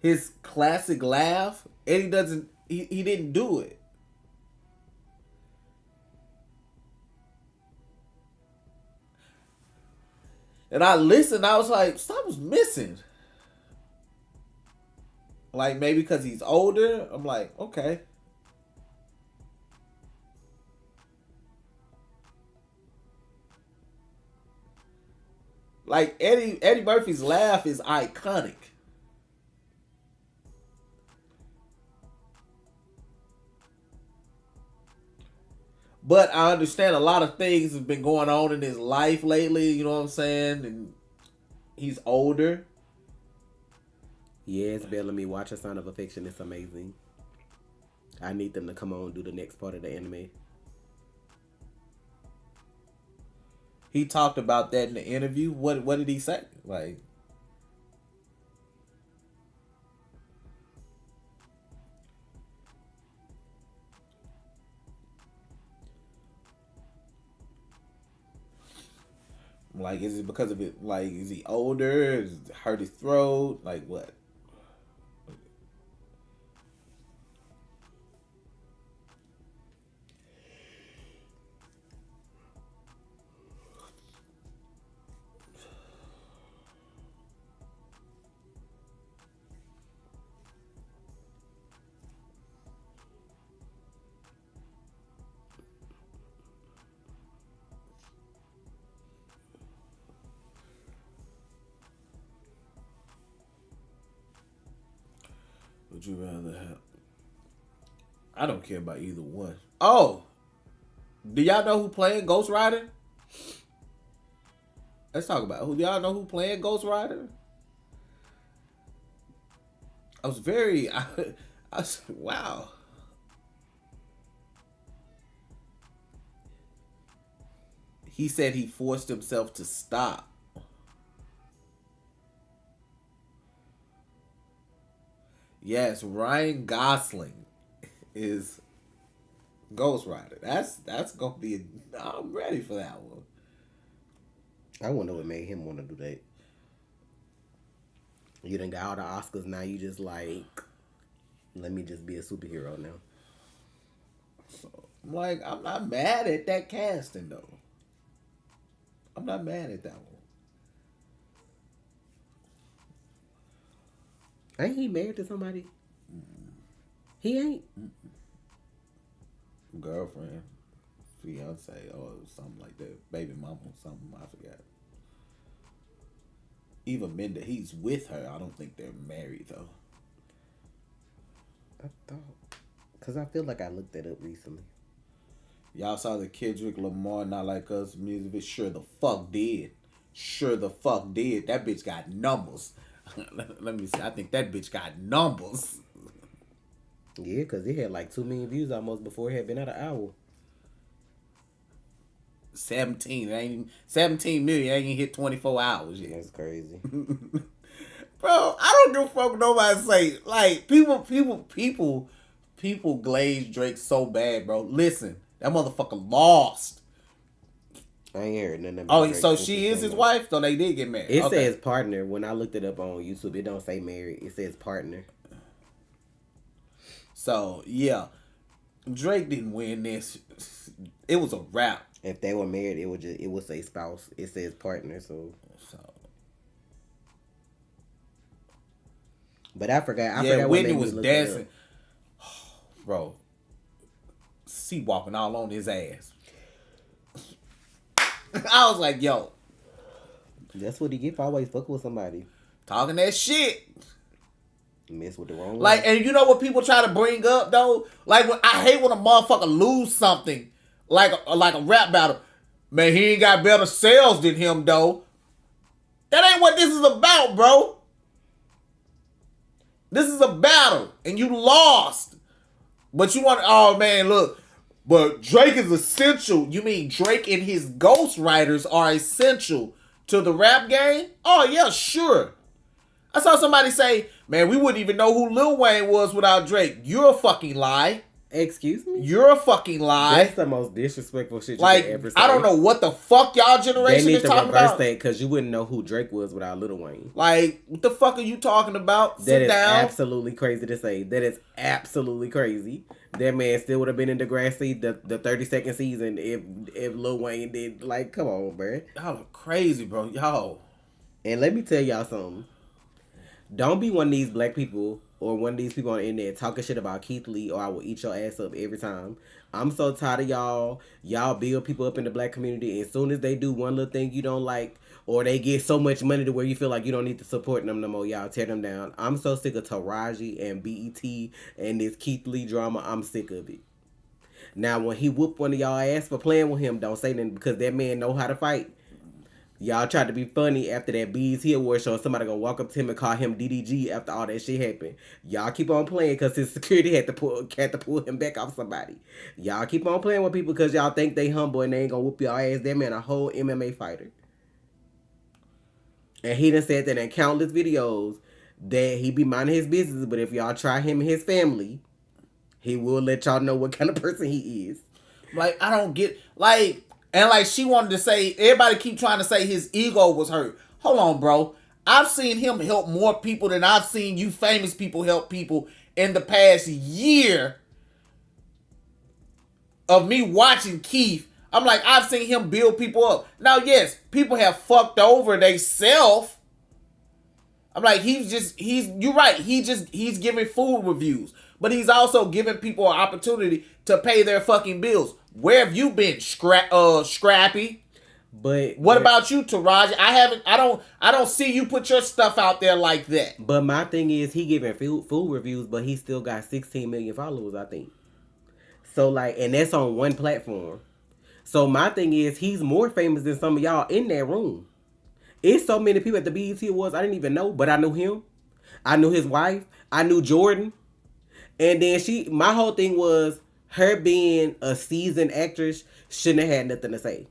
S2: His classic laugh. Eddie doesn't. He didn't do it. And I listened. I was like, something's missing. Like maybe because he's older. I'm like, okay. Like Eddie Murphy's laugh is iconic. But I understand a lot of things have been going on in his life lately, you know what I'm saying? And he's older.
S1: Yes, Bellamy, watch A Sign of Affection. It's amazing. I need them to come on and do the next part of the anime.
S2: He talked about that in the interview. What did he say? Like is it because of it? Like is he older? Is it hurt his throat? Like what? Would you rather have? I don't care about either one. Oh, do y'all know who playing Ghost Rider? Let's talk about it. Who do y'all know who playing Ghost Rider? I was very, I was, wow. He said he forced himself to stop. Yes, Ryan Gosling is Ghost Rider. That's gonna be. I'm ready for that one.
S1: I wonder what made him want to do that. You done got all the Oscars, now you just like, let me just be a superhero now.
S2: So, I'm not mad at that casting though. I'm not mad at that one.
S1: Ain't he married to somebody? He ain't.
S2: Girlfriend, fiance, or something like that. Baby mama, something, I forgot. Eva Mendes, he's with her. I don't think they're married though.
S1: I thought, because I feel like I looked that up recently.
S2: Y'all saw the Kendrick Lamar Not Like Us music video? Sure the fuck did. Sure the fuck did. That bitch got numbers. Let me see. I think that bitch got numbers.
S1: Yeah, because it had like 2 million views almost before it had been out an hour.
S2: 17 million. Ain't even hit 24 hours yet.
S1: That's crazy.
S2: Bro, I don't give a fuck what nobody say. Like, people glaze Drake so bad, bro. Listen, that motherfucker lost.
S1: I ain't heard nothing about
S2: Oh,
S1: Drake
S2: so
S1: since
S2: she
S1: it
S2: is
S1: came
S2: his
S1: out.
S2: wife? So they did get married.
S1: It
S2: Okay.
S1: says partner. When I looked it up on YouTube, it don't say married. It says partner.
S2: So, yeah. Drake didn't win this. It was a wrap.
S1: If they were married, it would say spouse. It says partner, so. But I forgot. I forgot what
S2: Whitney
S1: made
S2: was
S1: me look it
S2: dancing. Bro. Sea walking all on his ass. I was like, yo.
S1: That's what he get for always fucking with somebody.
S2: Talking that shit.
S1: Mess with the wrong one.
S2: Like, and you know what people try to bring up though? Like, I hate when a motherfucker lose something, like a rap battle. Man, he ain't got better sales than him though. That ain't what this is about, bro. This is a battle, and you lost. But you want, oh man, look. But Drake is essential. You mean Drake and his ghostwriters are essential to the rap game? Oh yeah, sure. I saw somebody say, man, we wouldn't even know who Lil Wayne was without Drake. You're a fucking lie.
S1: Excuse me?
S2: You're a fucking lie.
S1: That's the most disrespectful shit you
S2: Like,
S1: could ever say.
S2: I don't know what the fuck y'all generation
S1: They
S2: is
S1: need to
S2: talking
S1: reverse
S2: about.
S1: that because you wouldn't know who Drake was without Lil Wayne.
S2: Like, what the fuck are you talking about?
S1: That
S2: Sit
S1: is
S2: down.
S1: absolutely crazy to say. That is absolutely crazy. That man still would have been in Degrassi the 32nd season if Lil Wayne did. Like, come on, bro.
S2: Y'all are crazy, bro. Y'all.
S1: And let me tell y'all something. Don't be one of these black people or one of these people on the internet talking shit about Keith Lee or I will eat your ass up every time. I'm so tired of y'all. Y'all build people up in the black community. And as soon as they do one little thing you don't like or they get so much money to where you feel like you don't need to support them no more, y'all tear them down. I'm so sick of Taraji and BET and this Keith Lee drama. I'm sick of it. Now, when he whoop one of y'all ass for playing with him, don't say nothing because that man know how to fight. Y'all tried to be funny after that BET award show. Somebody gonna walk up to him and call him DDG after all that shit happened. Y'all keep on playing because his security had to pull him back off somebody. Y'all keep on playing with people because y'all think they humble and they ain't gonna whoop your ass. That man a whole MMA fighter. And he done said that in countless videos that he be minding his business, but if y'all try him and his family, he will let y'all know what kind of person he is.
S2: Like, I don't get, like, and like she wanted to say, everybody keep trying to say his ego was hurt. Hold on, bro. I've seen him help more people than I've seen you famous people help people in the past year of me watching Keith. I'm like, I've seen him build people up. Now, yes, people have fucked over theyself. I'm like, you're right. He's giving food reviews. But he's also giving people an opportunity to pay their fucking bills. Where have you been, Scrappy?
S1: But
S2: what about you, Taraji? I don't see you put your stuff out there like that.
S1: But my thing is, he giving food reviews, but he still got 16 million followers, I think. So like, and that's on one platform. So my thing is, he's more famous than some of y'all in that room. It's so many people at the BET Awards I didn't even know, but I knew him. I knew his wife. I knew Jordan. And then my whole thing was her being a seasoned actress shouldn't have had nothing to say.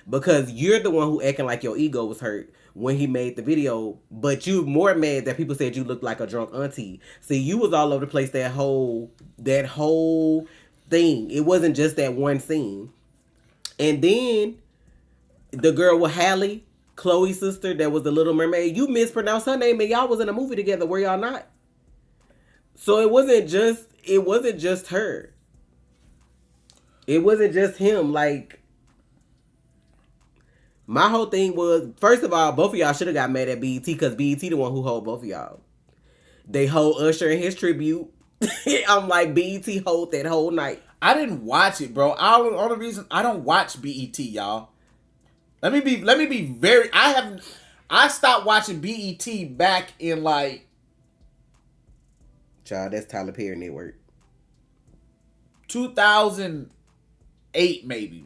S1: Because you're the one who acting like your ego was hurt when he made the video, but you more mad that people said you looked like a drunk auntie. See, you was all over the place that whole thing. It wasn't just that one scene. And then the girl with Halle, Chloe's sister, that was the Little Mermaid, you mispronounced her name and y'all was in a movie together, were y'all not? So it wasn't just her. It wasn't just him. Like, my whole thing was, first of all, both of y'all should have got mad at BET because BET the one who hold both of y'all. They hold Usher in his tribute. I'm like, BET hold that whole night.
S2: I didn't watch it, bro. All the reason I don't watch BET, y'all. Let me be very. I stopped watching BET back in like.
S1: Child, that's Tyler Perry Network.
S2: 2000. 2008 maybe.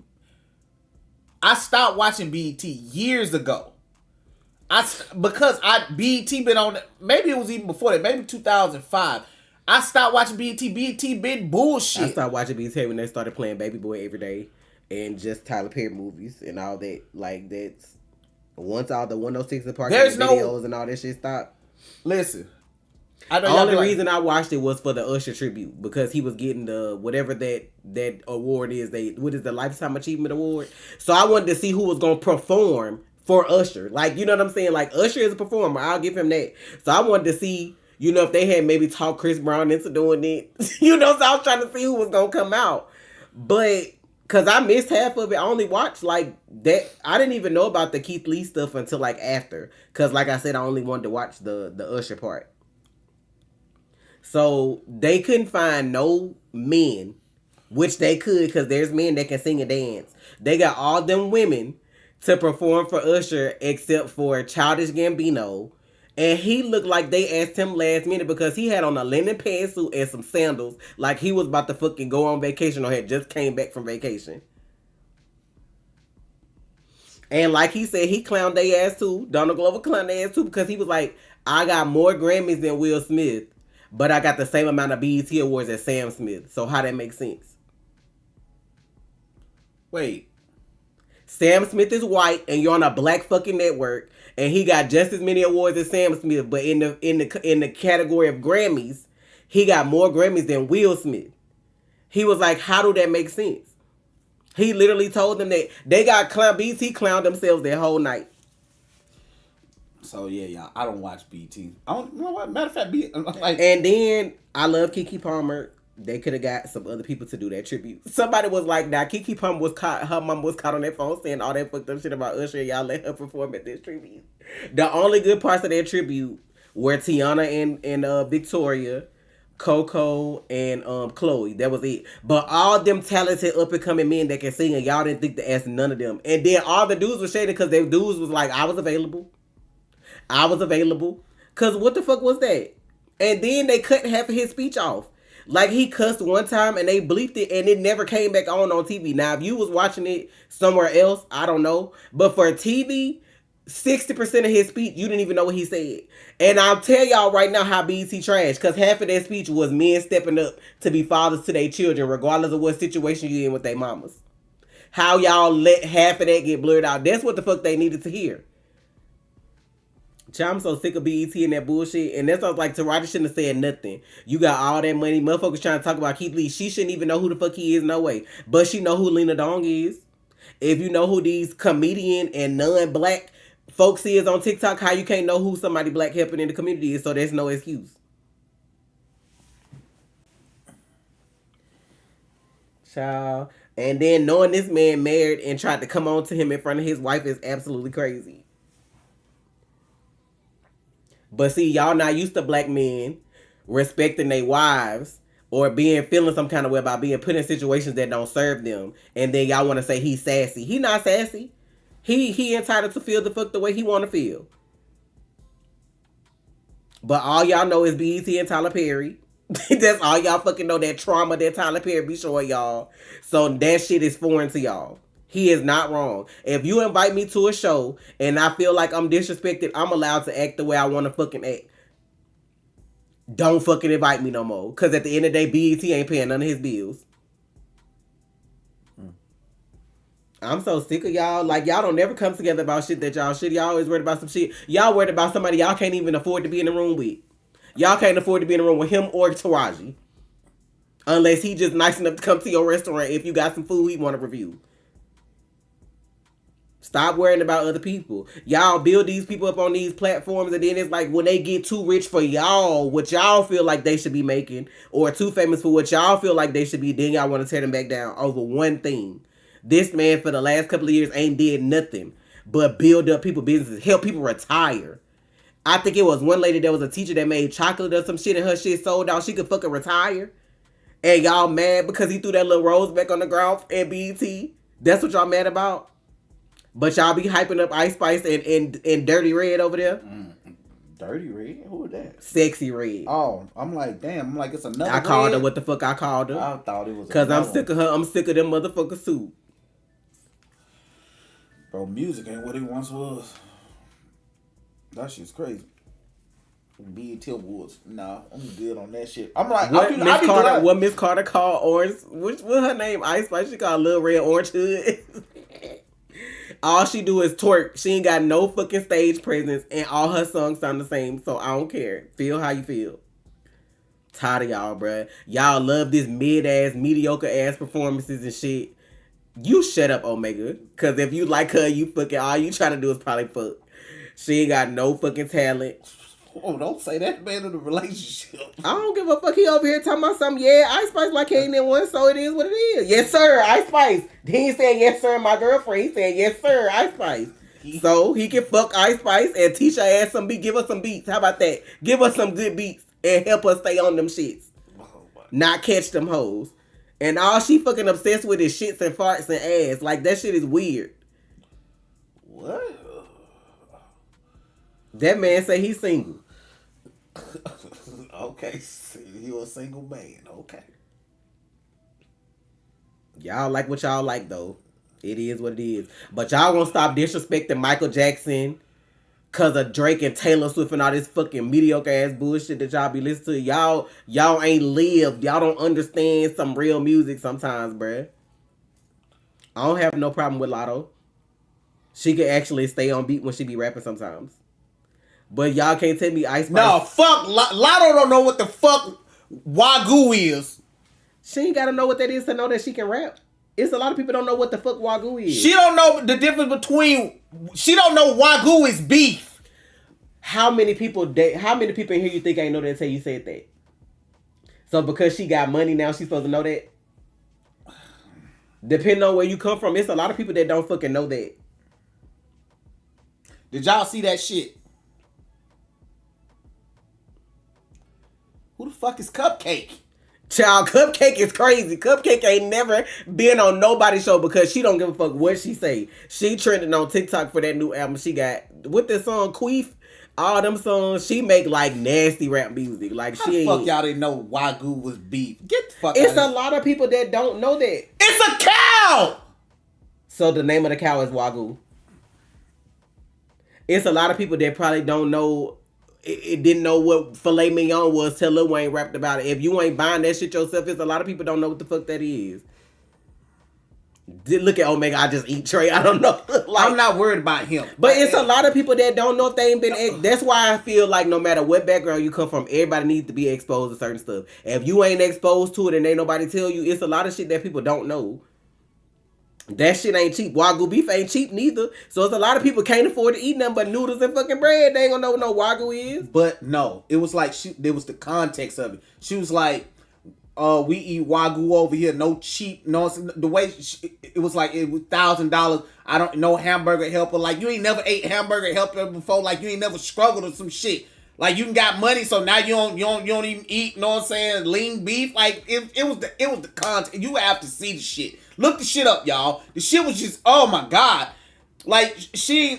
S2: I stopped watching BET years ago. Because BET been on, maybe it was even before that, maybe 2005. I stopped watching BET. BET been bullshit.
S1: I stopped watching BET when they started playing Baby Boy every day and just Tyler Perry movies and all that. Like, that's once all the 106 and Park videos and all that shit stopped.
S2: Listen,
S1: the only reason I watched it was for the Usher tribute, because he was getting the whatever that award is. What is the Lifetime Achievement Award? So I wanted to see who was gonna perform for Usher. Like, you know what I'm saying? Like, Usher is a performer. I'll give him that. So I wanted to see, you know, if they had maybe talked Chris Brown into doing it. You know, so I was trying to see who was gonna come out. But because I missed half of it, I only watched like that. I didn't even know about the Keith Lee stuff until like after. Because like I said, I only wanted to watch the Usher part. So they couldn't find no men, which they could, because there's men that can sing and dance. They got all them women to perform for Usher except for Childish Gambino. And he looked like they asked him last minute because he had on a linen pantsuit and some sandals, like he was about to fucking go on vacation or had just came back from vacation. And like he said, he clowned their ass too. Donald Glover clowned their ass too, because he was like, I got more Grammys than Will Smith, but I got the same amount of BET awards as Sam Smith. So how that makes sense?
S2: Wait.
S1: Sam Smith is white and you're on a black fucking network, and he got just as many awards as Sam Smith, but in the category of Grammys, he got more Grammys than Will Smith. He was like, how do that make sense? He literally told them that they got BET clowned themselves that whole night.
S2: So yeah, y'all, I don't watch BET. I don't, you know what? Matter of fact,
S1: and then I love Keke Palmer. They could have got some other people to do that tribute. Somebody was like, "Now Keke Palmer was caught. Her mom was caught on that phone saying all that fucked up shit about Usher. And y'all let her perform at this tribute." The only good parts of that tribute were Tiana and Victoria, Coco, and Chloe. That was it. But all them talented up and coming men that can sing, and y'all didn't think to ask none of them. And then all the dudes were shaded because their dudes was like, "I was available. Cause what the fuck was that?" And then they cut half of his speech off. Like, he cussed one time and they bleeped it and it never came back on TV. Now, if you was watching it somewhere else, I don't know. But for TV, 60% of his speech, you didn't even know what he said. And I'll tell y'all right now how BET trash, because half of that speech was men stepping up to be fathers to their children, regardless of what situation you in with their mamas. How y'all let half of that get blurred out. That's what the fuck they needed to hear. I'm so sick of BET and that bullshit. And that's why I was like, Taraji shouldn't have said nothing. You got all that money. Motherfuckers trying to talk about Keith Lee. She shouldn't even know who the fuck he is, no way. But she know who Lena Dong is. If you know who these comedian and non-black folks is on TikTok, how you can't know who somebody black helping in the community is, so there's no excuse. Child. And then knowing this man married and tried to come on to him in front of his wife is absolutely crazy. But see, y'all not used to black men respecting their wives or feeling some kind of way about being put in situations that don't serve them. And then y'all want to say he's sassy. He not sassy. He entitled to feel the fuck the way he want to feel. But all y'all know is BET and Tyler Perry. That's all y'all fucking know, that trauma that Tyler Perry be showing y'all. So that shit is foreign to y'all. He is not wrong. If you invite me to a show and I feel like I'm disrespected, I'm allowed to act the way I want to fucking act. Don't fucking invite me no more. Because at the end of the day, BET ain't paying none of his bills. I'm so sick of y'all. Like, y'all don't never come together about shit that y'all should. Y'all always worried about some shit. Y'all worried about somebody y'all can't even afford to be in the room with. Y'all can't afford to be in the room with him or Taraji. Unless he just nice enough to come to your restaurant if you got some food he want to review. Stop worrying about other people. Y'all build these people up on these platforms, and then it's like when they get too rich for y'all, what y'all feel like they should be making, or too famous for what y'all feel like they should be, then y'all want to tear them back down over one thing. This man for the last couple of years ain't did nothing but build up people businesses, help people retire. I think it was one lady that was a teacher that made chocolate or some shit and her shit sold out. She could fucking retire. And y'all mad because he threw that little rose back on the ground at BET. That's what y'all mad about? But y'all be hyping up Ice Spice and Dirty Red over there?
S2: Dirty Red? Who is that?
S1: Sexy Red.
S2: Oh, I'm like, damn. I'm like, it's another
S1: I called
S2: Red?
S1: her what the fuck I called her.
S2: I thought it was
S1: because I'm sick of her. I'm sick of them motherfucker suit.
S2: Bro, music ain't what it once was. That shit's crazy. BET Awards. Nah, I'm good on that shit. I'm like,
S1: what Miss Carter called Orange? What her name? Ice Spice. She called Lil Red Orange Hood. All she do is twerk. She ain't got no fucking stage presence, and all her songs sound the same. So I don't care. Feel how you feel. Tired of y'all, bruh. Y'all love this mid-ass, mediocre-ass performances and shit. You shut up, Omega. Because if you like her, you fucking, all you trying to do is probably fuck. She ain't got no fucking talent.
S2: Oh, don't say that, man, in the relationship.
S1: I don't give a fuck. He over here talking about something. Yeah, Ice Spice like ain't in one, so it is what it is. Yes, sir, Ice Spice. He ain't saying yes, sir, my girlfriend. He saying yes, sir, Ice Spice. So he can fuck Ice Spice and teach her ass some beats. Give us some beats. How about that? Give us some good beats and help us stay on them shits. Not catch them hoes. And all she fucking obsessed with is shits and farts and ass. Like, that shit is weird.
S2: What?
S1: That man say he's single.
S2: Okay, he was a single man. Okay.
S1: Y'all like what y'all like, though. It is what it is. But y'all gonna stop disrespecting Michael Jackson because of Drake and Taylor Swift and all this fucking mediocre ass bullshit that y'all be listening to. Y'all ain't lived. Y'all don't understand some real music sometimes, bruh. I don't have no problem with Lotto. She can actually stay on beat when she be rapping sometimes. But y'all can't tell me Ice Spice.
S2: No, fuck. Lotto don't know what the fuck Wagyu is.
S1: She ain't gotta know what that is to know that she can rap. It's a lot of people don't know what the fuck Wagyu is.
S2: She don't know the difference between... She don't know Wagyu is beef.
S1: How many people in here you think ain't know that until you said that? So because she got money now, she's supposed to know that? Depending on where you come from, it's a lot of people that don't fucking know that.
S2: Did y'all see that shit? Who the fuck is Cupcake?
S1: Child, Cupcake is crazy. Cupcake ain't never been on nobody's show because she don't give a fuck what she say. She trending on TikTok for that new album she got. With the song Queef, all them songs, she make like nasty rap music. Like
S2: How
S1: she
S2: the
S1: ain't...
S2: fuck y'all didn't know Wagyu was beef? Get the fuck
S1: It's
S2: out
S1: a lot of people that don't know that.
S2: It's a cow!
S1: So the name of the cow is Wagyu. It's a lot of people that probably don't know... It didn't know what filet mignon was till Lil Wayne rapped about it. If you ain't buying that shit yourself, it's a lot of people don't know what the fuck that is. Look at Omega, I just eat Trey. I don't know. Like,
S2: I'm not worried about him.
S1: But it's a lot of people that don't know if they ain't been... That's why I feel like no matter what background you come from, everybody needs to be exposed to certain stuff. If you ain't exposed to it and ain't nobody tell you, it's a lot of shit that people don't know. That shit ain't cheap. Wagyu beef ain't cheap neither. So it's a lot of people can't afford to eat nothing but noodles and fucking bread. They ain't gonna know what no Wagyu is.
S2: But no, it was like there was the context of it. She was like, we eat Wagyu over here, no cheap, no. The way it was like it was $1,000. I don't know hamburger helper. Like you ain't never ate hamburger helper before. Like you ain't never struggled with some shit. Like you got money, so now you don't even eat. You know what I'm saying? Lean beef. Like it was the content. You have to see the shit. Look the shit up, y'all. The shit was just, oh my god. Like she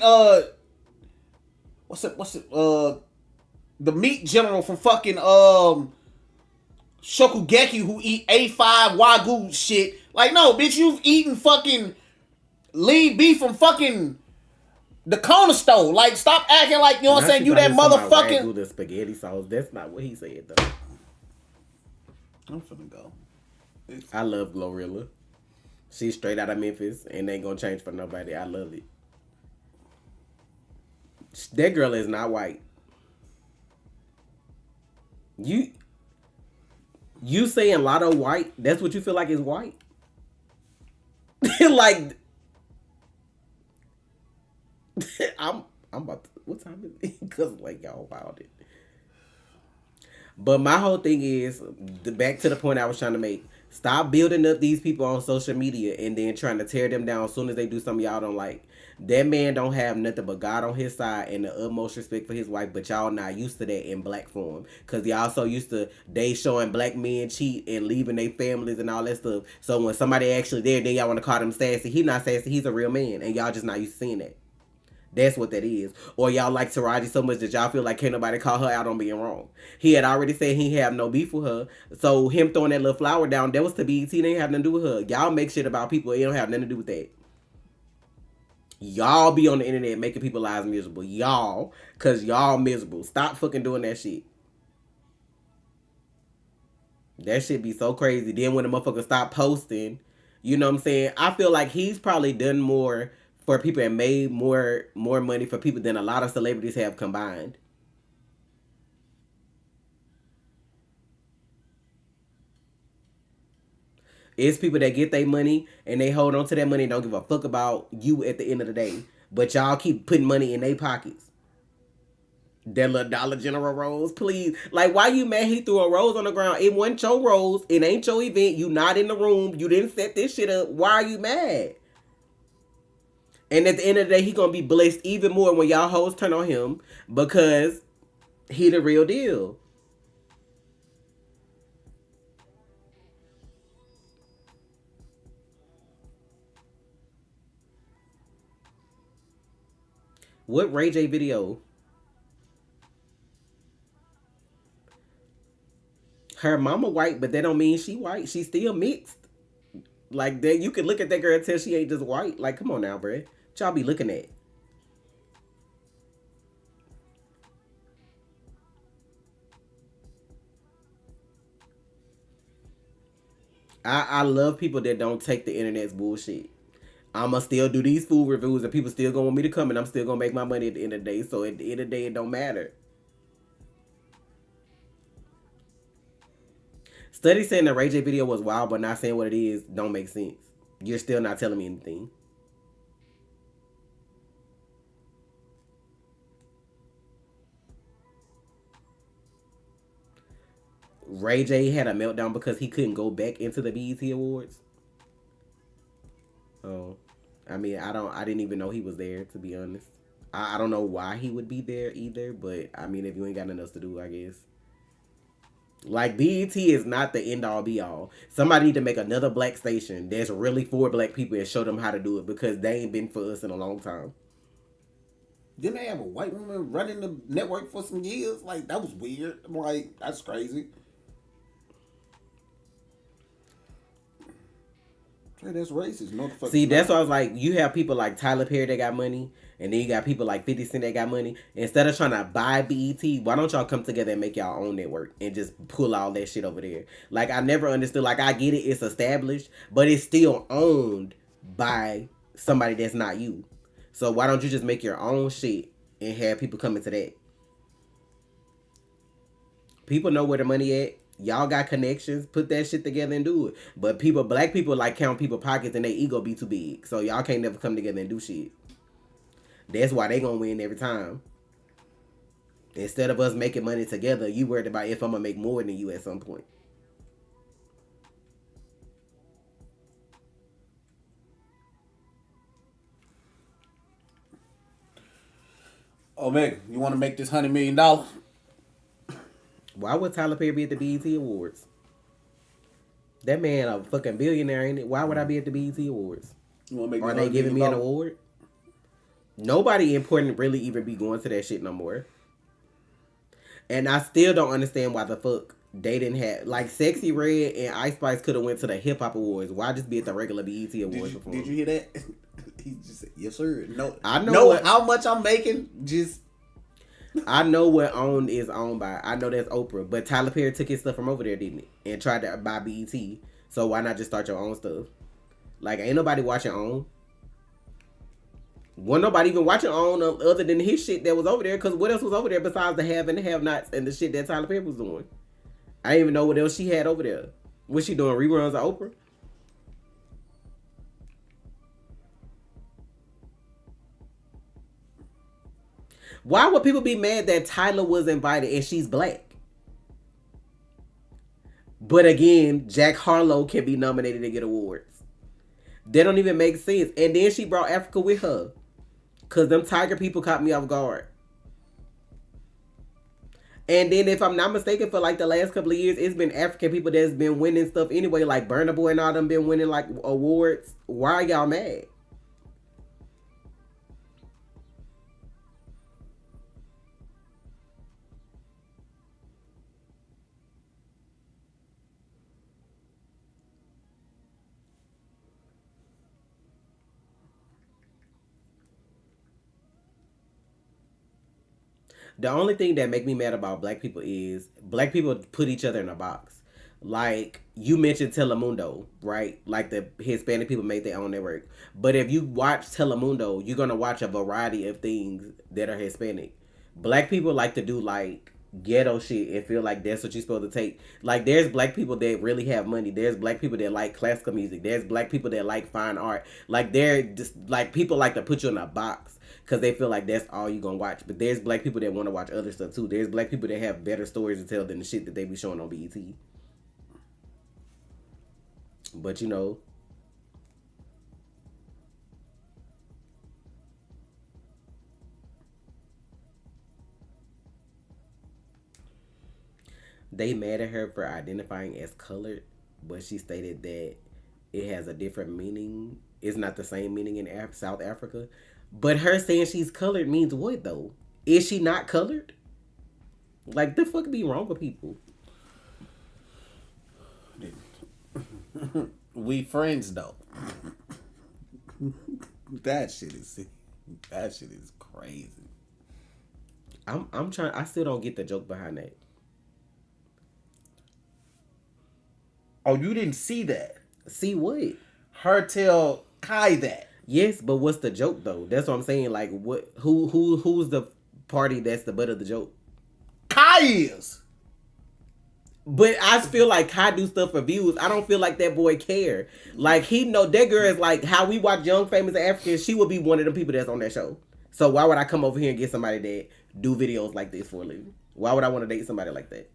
S2: what's it the meat general from fucking Shokugeki who eat A5 Wagyu shit. Like no, bitch, you've eaten fucking lean beef from fucking the corner store. Like stop acting like, you know what I'm saying, you that motherfucking
S1: the spaghetti sauce. That's not what he said though.
S2: I'm finna go.
S1: I love Glorilla. She's straight out of Memphis and ain't gonna change for nobody. I love it. That girl is not white. You saying Lotto white? That's what you feel like is white? Like, I'm about to, what time is it? Because like y'all wild it. But my whole thing is, back to the point I was trying to make. Stop building up these people on social media and then trying to tear them down as soon as they do something y'all don't like. That man don't have nothing but God on his side and the utmost respect for his wife, but y'all not used to that in black form. Because y'all so used to they showing black men cheat and leaving their families and all that stuff. So when somebody actually there, then y'all want to call them sassy. He not sassy. He's a real man. And y'all just not used to seeing that. That's what that is. Or y'all like Taraji so much that y'all feel like can't nobody call her out on being wrong. He had already said he have no beef with her. So him throwing that little flower down, that was to BET. They ain't have nothing to do with her. Y'all make shit about people. It don't have nothing to do with that. Y'all be on the internet making people's lives miserable. Y'all. Because y'all miserable. Stop fucking doing that shit. That shit be so crazy. Then when the motherfucker stop posting, you know what I'm saying? I feel like he's probably done more for people and made more money for people than a lot of celebrities have combined. It's people that get their money and they hold on to that money and don't give a fuck about you at the end of the day. But y'all keep putting money in their pockets. That little Dollar General rose, please. Like, why you mad he threw a rose on the ground? It wasn't your rose. It ain't your event. You not in the room. You didn't set this shit up. Why are you mad? And at the end of the day, he gonna be blessed even more when y'all hoes turn on him because he the real deal. What Ray J video? Her mama white, but that don't mean she white. She still mixed. Like that, you can look at that girl and tell she ain't just white. Like, come on now, bruh. What y'all be looking at? I love people that don't take the internet's bullshit. I'ma still do these food reviews and people still gonna want me to come and I'm still gonna make my money at the end of the day. So at the end of the day, it don't matter. Study saying the Ray J video was wild, but not saying what it is don't make sense. You're still not telling me anything. Ray J had a meltdown because he couldn't go back into the BET Awards. Oh, I mean, I didn't even know he was there, to be honest. I don't know why he would be there either, but I mean, if you ain't got nothing else to do, I guess. Like, BET is not the end all be all. Somebody need to make another black station that's really for black people and show them how to do it because they ain't been for us in a long time.
S2: Didn't they have a white woman running the network for some years? Like, that was weird. I'm like, that's crazy. Hey, that's racist. No, the fuck.
S1: See, that's why I was like, you have people like Tyler Perry that got money, and then you got people like 50 Cent that got money. Instead of trying to buy BET, why don't y'all come together and make y'all own network and just pull all that shit over there? Like, I never understood. Like, I get it, it's established, but it's still owned by somebody that's not you. So why don't you just make your own shit and have people come into that? People know where the money at. Y'all got connections. Put that shit together and do it. But black people like count people pockets and their ego be too big. So y'all can't never come together and do shit. That's why they gonna win every time. Instead of us making money together, you worried about if I'm gonna make more than you at some point.
S2: Oh, Megan, you want to make this $100 million?
S1: Why would Tyler Perry be at the BET Awards? That man a fucking billionaire, ain't it? Why would I be at the BET Awards?
S2: You want to make
S1: Are they giving me an award? Nobody important really even be going to that shit no more. And I still don't understand why the fuck they didn't have, like, Sexy Red and Ice Spice could have went to the Hip Hop Awards. Why just be at the regular BET Awards before?
S2: Did you hear that? He just said, yes, sir. No,
S1: I know
S2: how much I'm making. Just
S1: I know what OWN is owned by. I know that's Oprah. But Tyler Perry took his stuff from over there, didn't he? And tried to buy BET. So why not just start your own stuff? Like, ain't nobody watching OWN. Wasn't nobody even watching OWN other than his shit that was over there. Because what else was over there besides the have and the have-nots and the shit that Tyler Perry was doing? I didn't even know what else she had over there. Was she doing reruns of Oprah? Why would people be mad that Tyler was invited and she's black? But again, Jack Harlow can be nominated to get awards. That don't even make sense. And then she brought Africa with her. Because them tiger people caught me off guard. And then if I'm not mistaken, for like the last couple of years, it's been African people that's been winning stuff anyway. Like Burna Boy and all them been winning like awards. Why are y'all mad? The only thing that make me mad about black people is black people put each other in a box. Like you mentioned Telemundo, right? Like the Hispanic people make their own network. But if you watch Telemundo, you're gonna watch a variety of things that are Hispanic. Black people like to do like ghetto shit and feel like that's what you're supposed to take. Like there's black people that really have money. There's black people that like classical music. There's black people that like fine art. Like they're just like people like to put you in a box because they feel like that's all you gonna watch. But there's black people that want to watch other stuff too. There's black people that have better stories to tell than the shit that they be showing on BET. But you know, they mad at her for identifying as colored, but she stated that it has a different meaning. It's not the same meaning in South Africa. But her saying she's colored means what though? Is she not colored? Like the fuck be wrong with people?
S2: We friends though. That shit is crazy.
S1: I'm trying. I still don't get the joke behind that.
S2: Oh, you didn't see that?
S1: See what?
S2: Her tell Kai that.
S1: Yes, but what's the joke though? That's what I'm saying. Like, what? Who's the party that's the butt of the joke?
S2: Kai is.
S1: But I feel like Kai do stuff for views. I don't feel like that boy care. Like he know that girl is like how we watch Young Famous Africans. She would be one of the people that's on that show. So why would I come over here and get somebody that do videos like this for a living? Why would I want to date somebody like that?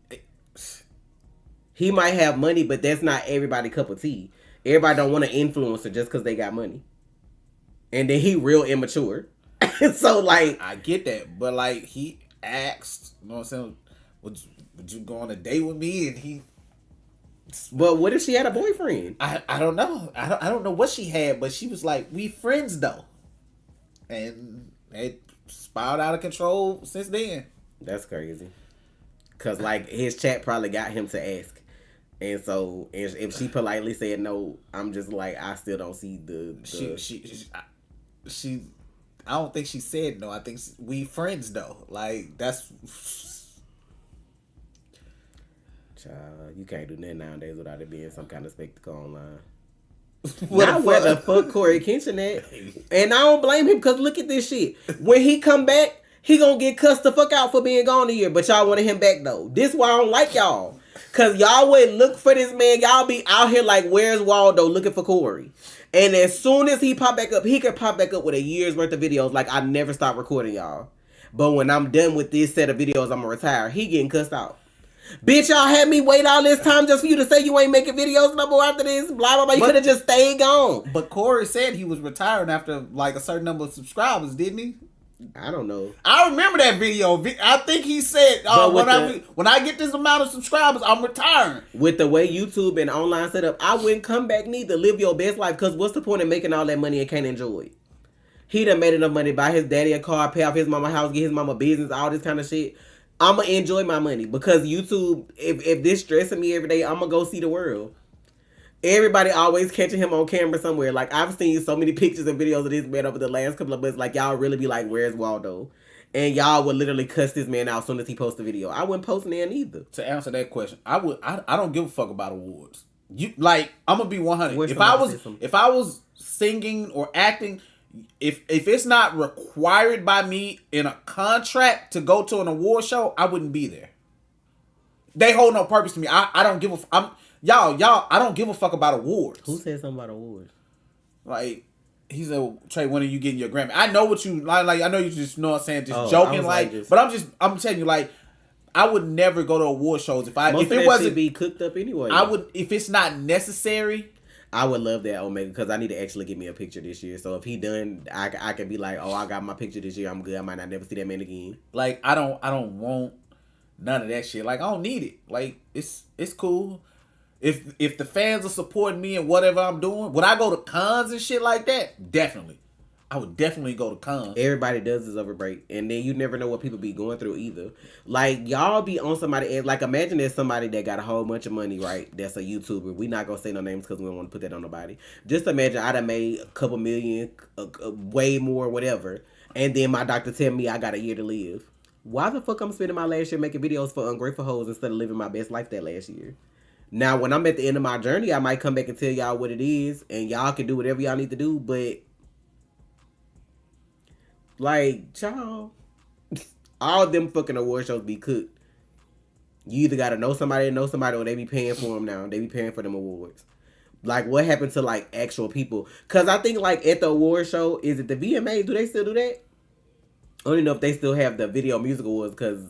S1: He might have money, but that's not everybody cup of tea. Everybody don't want an influencer just because they got money. And then he real immature. So like
S2: I get that, but like he asked, you know what I'm saying? Would you go on a date with me? And he.
S1: But what if she had a boyfriend?
S2: I don't know. I don't know what she had, but she was like, we friends though, and it spiraled out of control since then.
S1: That's crazy. Cause like his chat probably got him to ask, and so if she politely said no, I'm just like I still don't see the...
S2: She I don't think she said no. I think we friends though. Like that's.
S1: Child, you can't do that nowadays without it being some kind of spectacle online.
S2: Not
S1: where the fuck Corey Kenshin at. And I don't blame him because look at this shit. When he come back, he gonna get cussed the fuck out for being gone a year. But y'all wanted him back though. This why I don't like y'all. Cause y'all would look for this man. Y'all be out here like where's Waldo looking for Corey. And as soon as he pop back up, he could pop back up with a year's worth of videos. Like I never stop recording y'all. But when I'm done with this set of videos, I'm gonna retire. He getting cussed out. Bitch, y'all had me wait all this time just for you to say you ain't making videos no more after this. Blah, blah, blah. You could have just stayed gone.
S2: But Corey said he was retiring after like a certain number of subscribers, didn't he?
S1: I don't know.
S2: I remember that video. I think he said, when I get this amount of subscribers, I'm retiring.
S1: With the way YouTube and online set up, I wouldn't come back neither. Live your best life. Because what's the point of making all that money and can't enjoy it? He done made enough money, buy his daddy a car, pay off his mama house, get his mama business, all this kind of shit. I'm going to enjoy my money because YouTube, if this stressing me every day, I'm going to go see the world. Everybody always catching him on camera somewhere. Like, I've seen so many pictures and videos of this man over the last couple of months. Like, y'all really be like, where's Waldo? And y'all would literally cuss this man out as soon as he posts a video. I wouldn't post none either.
S2: To answer that question, I don't give a fuck about awards. You like, I'm going to be 100. If I was singing or acting... If it's not required by me in a contract to go to an award show, I wouldn't be there. They hold no purpose to me. I don't give a y'all. I don't give a fuck about awards.
S1: Who said something about awards?
S2: Like he said, Trey, when are you getting your Grammy? I know what you like. I know you just know what I'm saying, just joking, but I'm telling you, like, I would never go to award shows if it wasn't
S1: be cooked up anyway.
S2: I would if it's not necessary.
S1: I would love that Omega because I need to actually get me a picture this year. So if he done, I can be like, oh, I got my picture this year. I'm good. I might not never see that man again.
S2: Like I don't want none of that shit. Like I don't need it. Like it's cool. If the fans are supporting me and whatever I'm doing, would I go to cons and shit like that? Definitely. I would definitely go to cons.
S1: Everybody does this over break. And then you never know what people be going through either. Like, y'all be on somebody... Like, imagine there's somebody that got a whole bunch of money, right? That's a YouTuber. We not gonna say no names because we don't want to put that on nobody. Just imagine I done made a couple million, way more, whatever. And then my doctor tell me I got a year to live. Why the fuck I'm spending my last year making videos for ungrateful hoes instead of living my best life that last year? Now, when I'm at the end of my journey, I might come back and tell y'all what it is, and y'all can do whatever y'all need to do. But like, y'all, all them fucking award shows be cooked. You either gotta know somebody, or they be paying for them now. They be paying for them awards. Like, what happened to like actual people? Cause I think like at the award show, is it the VMA? Do they still do that? I don't even know if they still have the Video Music Awards, cause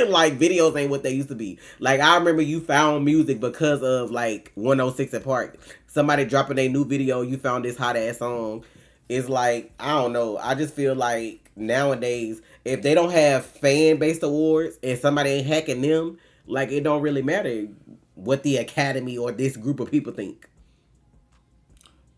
S1: like videos ain't what they used to be. Like I remember you found music because of like 106 & Park. Somebody dropping a new video, you found this hot ass song. It's like, I don't know. I just feel like nowadays, if they don't have fan based awards and somebody ain't hacking them, like it don't really matter what the Academy or this group of people think.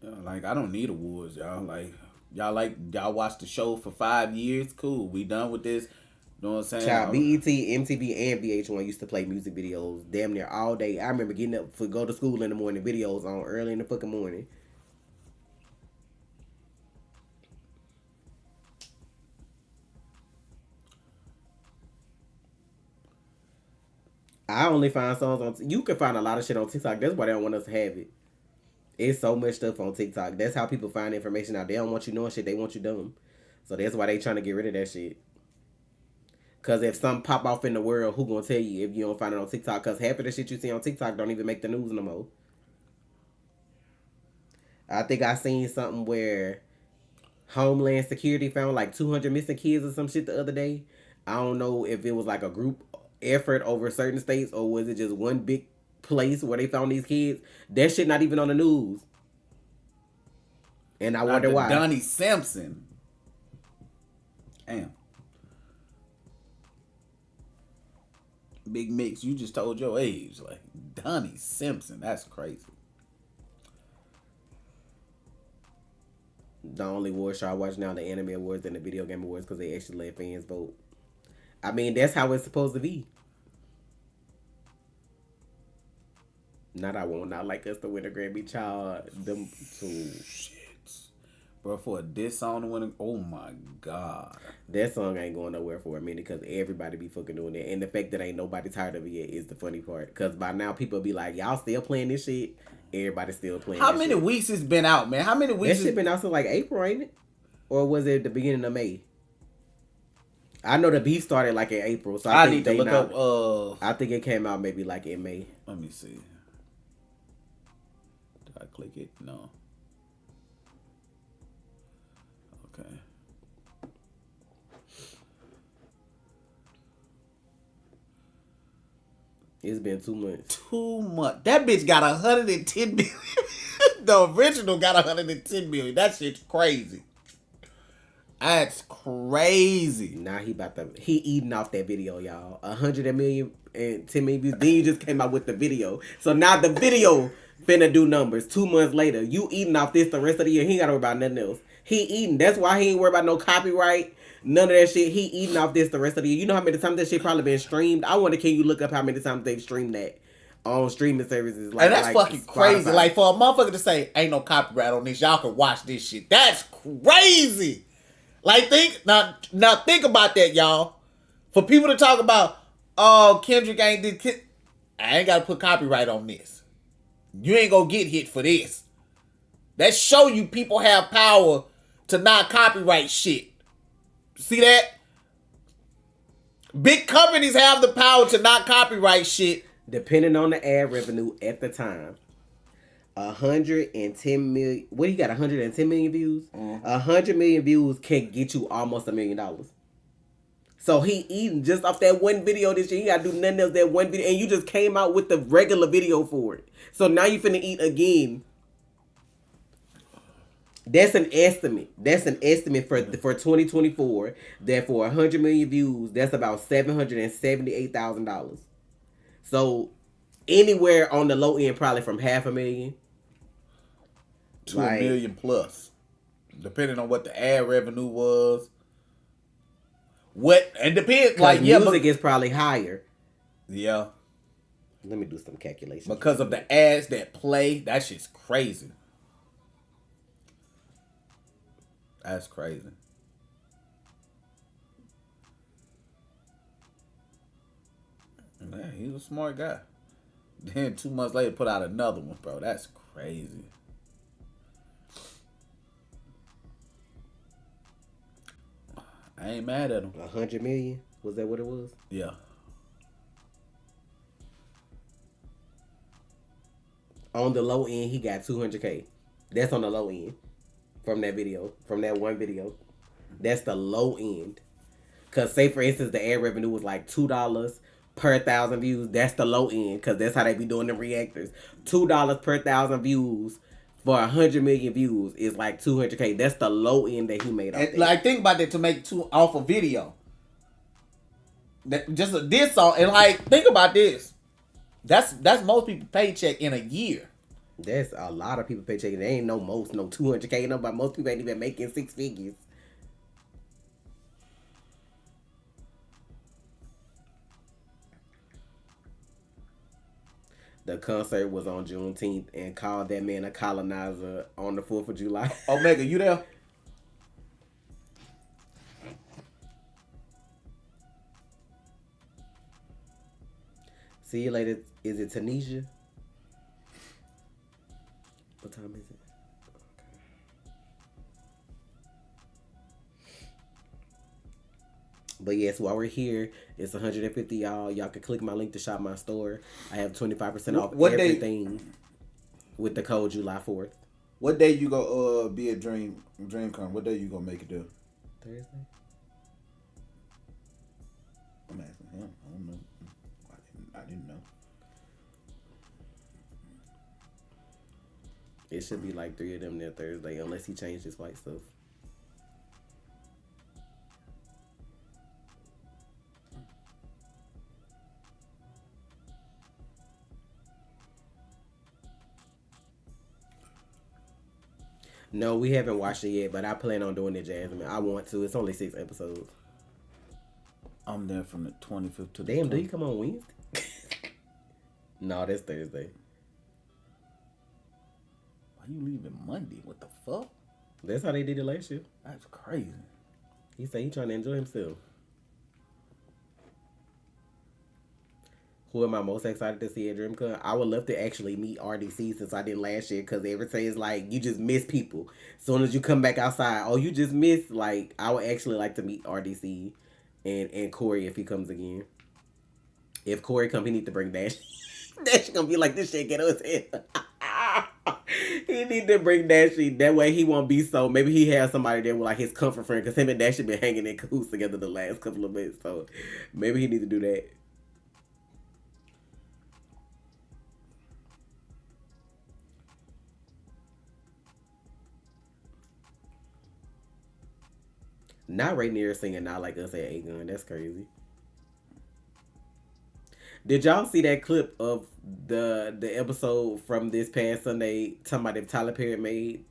S2: Like I don't need awards, y'all. Y'all watched the show for 5 years. Cool, we done with this. You know what I'm saying?
S1: Child, BET, MTV, and VH1 used to play music videos damn near all day. I remember getting up to go to school in the morning, videos on early in the fucking morning. I only find songs on. You can find a lot of shit on TikTok. That's why they don't want us to have it. It's so much stuff on TikTok. That's how people find information out. They don't want you knowing shit. They want you dumb. So that's why they trying to get rid of that shit. Cause if something pop off in the world, who gonna tell you if you don't find it on TikTok? Cause half of the shit you see on TikTok don't even make the news no more. I think I seen something where Homeland Security found like 200 missing kids or some shit the other day. I don't know if it was like a group effort over certain states or was it just one big place where they found these kids. That shit not even on the news. And I wonder why.
S2: Donnie Simpson. Damn. Big Mix, you just told your age. Like, Donnie Simpson. That's crazy.
S1: The only award show I watch now, the Anime Awards and the Video Game Awards, because they actually let fans vote. I mean, that's how it's supposed to be. Not I won't not like us to win a Grammy, child. Them two.
S2: Shit. Bro, for a diss song to win, oh my God.
S1: That song ain't going nowhere for a minute because everybody be fucking doing it. And the fact that ain't nobody tired of it yet is the funny part. Because by now people be like, y'all still playing this shit? Everybody still playing
S2: How many weeks it's been out, man? How many weeks?
S1: That shit been out since like April, ain't it? Or was it the beginning of May? I know the beef started like in April. So I think
S2: need to look up.
S1: I think it came out maybe like in May.
S2: Let me see. Did I click it? No. Okay.
S1: It's been 2 months.
S2: 2 months. That bitch got 110 million. The original got 110 million. That shit's crazy. That's crazy.
S1: Now he eating off that video, y'all. 100 million and 10 million views. Then you just came out with the video. So now the video finna do numbers. 2 months later, you eating off this the rest of the year. He ain't gotta worry about nothing else. He eating. That's why he ain't worried about no copyright. None of that shit. He eating off this the rest of the year. You know how many times that shit probably been streamed? I wonder, can you look up how many times they've streamed that on streaming services?
S2: Like, and that's like fucking crazy. Like, for a motherfucker to say, ain't no copyright on this, y'all can watch this shit. That's crazy. Like, think about that, y'all. For people to talk about, oh, Kendrick ain't did. I ain't got to put copyright on this. You ain't gonna get hit for this. That show you people have power to not copyright shit. See that? Big companies have the power to not copyright shit.
S1: Depending on the ad revenue at the time. 110 million. What, you got 110 million views? 100 million views can get you almost $1 million. So he eating just off that one video this year. He got to do nothing else that one video. And you just came out with the regular video for it. So now you finna eat again. That's an estimate. That's an estimate for 2024. That for 100 million views, that's about $778,000. So anywhere on the low end, probably from $500,000
S2: to $1 million plus, depending on what the ad revenue was. What and depends like
S1: music is probably higher.
S2: Yeah.
S1: Let me do some calculations.
S2: Because of the ads that play, that shit's crazy. That's crazy. Man, he's a smart guy. Then 2 months later, put out another one, bro. That's crazy. I ain't mad at him.
S1: 100 million? Was that what it was?
S2: Yeah.
S1: On the low end, he got 200K. That's on the low end from that video, from that one video. That's the low end. Because say, for instance, the ad revenue was like $2 per 1,000 views. That's the low end because that's how they be doing the reactors. $2 per 1,000 views for 100 million views is like 200K. That's the low end that he made off that.
S2: Like, think about that to make two off a video. That just this song, and like, think about this. That's most people's paycheck in a year.
S1: That's a lot of people paycheck. There ain't no 200K. Nobody, most people ain't even making 6 figures. The concert was on Juneteenth and called that man a colonizer on the 4th of July.
S2: Omega, you there?
S1: See you later. Is it Tanisha? What time is it? But yes, while we're here, it's 150 y'all. Y'all can click my link to shop my store. I have 25% off everything with the code July 4th.
S2: What day you go be at DreamCon? What day you gonna make it do?
S1: Thursday.
S2: I'm asking him. I don't know. I didn't know.
S1: It should be like 3 of them there Thursday, unless he changed his flight stuff. No, we haven't watched it yet, but I plan on doing it, Jasmine. I want to. It's only 6 episodes.
S2: I'm there from the 25th to the
S1: Damn, do you come on Wednesday? No, that's Thursday.
S2: Why you leaving Monday? What the fuck?
S1: That's how they did it last year.
S2: That's crazy.
S1: He said he trying to enjoy himself. Who am I most excited to see at DreamCon? I would love to actually meet RDC since I didn't last year, because every day it's like you just miss people. As soon as you come back outside, oh, you just miss. Like, I would actually like to meet RDC and Corey if he comes again. If Corey come, he need to bring Dash. Dash gonna be like, this shit get us in. He need to bring Dashy. That way he won't be so. Maybe he has somebody there with like his comfort friend, because him and Dashy been hanging in cahoots together the last couple of months. So maybe he need to do that. Not right near singing Not Like Us at A-Gun. That's crazy. Did y'all see that clip of the episode from this past Sunday talking about if Tyler Perry made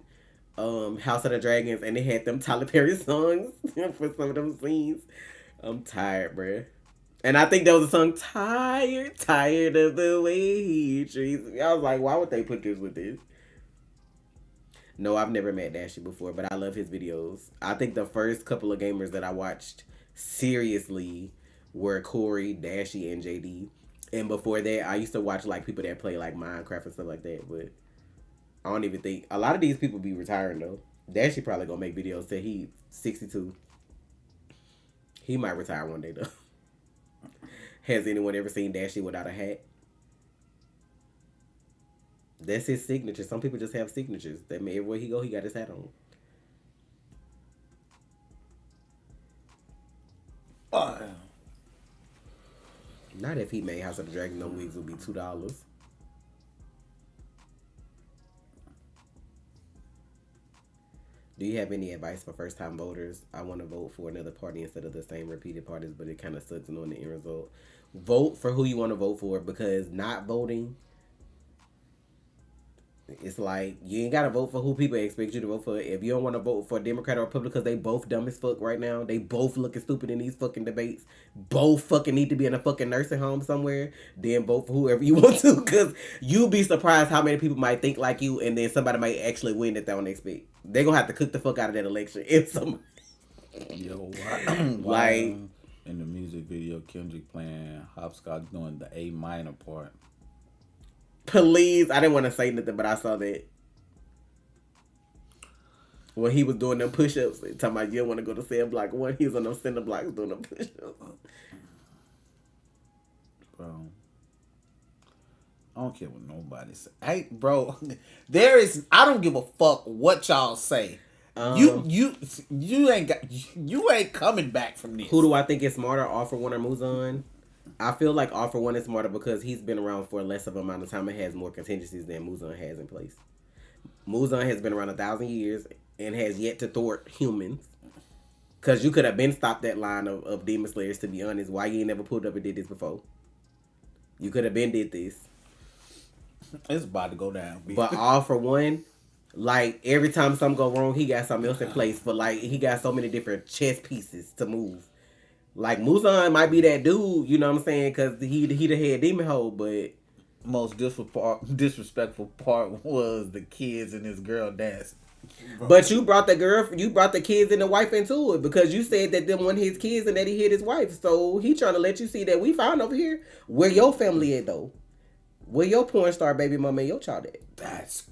S1: House of the Dragons and they had them Tyler Perry songs for some of them scenes? I'm tired, bruh. And I think that was a song, Tired of the way he treats me. I was like, why would they put this with this? No, I've never met Dashy before, but I love his videos. I think the first couple of gamers that I watched seriously were Corey, Dashy, and JD. And before that, I used to watch like people that play like Minecraft and stuff like that. But I don't even think a lot of these people be retiring though. Dashy probably gonna make videos till he's 62. He might retire one day though. Has anyone ever seen Dashy without a hat? That's his signature. Some people just have signatures. That mean everywhere he go, he got his hat on. Not if he made House of the Dragon. No wigs would be $2. Do you have any advice for first-time voters? I want to vote for another party instead of the same repeated parties, but it kind of sucks knowing the end result. Vote for who you want to vote for, because not voting, it's like you ain't gotta vote for who people expect you to vote for. If you don't want to vote for Democrat or Republican, because they both dumb as fuck right now, they both looking stupid in these fucking debates, both fucking need to be in a fucking nursing home somewhere, then vote for whoever you want to, because you'll be surprised how many people might think like you, and then somebody might actually win that they don't expect. They gonna have to cook the fuck out of that election if somebody
S2: Yo,
S1: like
S2: In the music video, Kendrick playing hopscotch doing the A minor part.
S1: Please, I didn't want to say nothing, but I saw that. When he was doing them push-ups, talking about you don't want to go to cell block 1, he was on those center blocks doing them push-ups.
S2: Bro, I don't care what nobody say. Hey, bro, I don't give a fuck what y'all say. You ain't coming back from this.
S1: Who do I think is smarter, All For One or Muzan? I feel like All For One is smarter because he's been around for less of an amount of time and has more contingencies than Muzan has in place. Muzan has been around 1,000 years and has yet to thwart humans. Because you could have been stopped that line of Demon Slayers, to be honest. Why you ain't never pulled up and did this before? You could have been did this.
S2: It's about to go down. Bitch.
S1: But All For One, like, every time something go wrong, he got something else in place. But, like, he got so many different chess pieces to move. Like, Muzan might be that dude, you know what I'm saying? Because he the head demon hole, but...
S2: Most disrespectful part was the kids and this girl dancing.
S1: But you brought the kids and the wife into it because you said that them weren't his kids and that he hit his wife. So he trying to let you see that we found over here where your family at though. Where your porn star baby mama and your child at.
S2: That's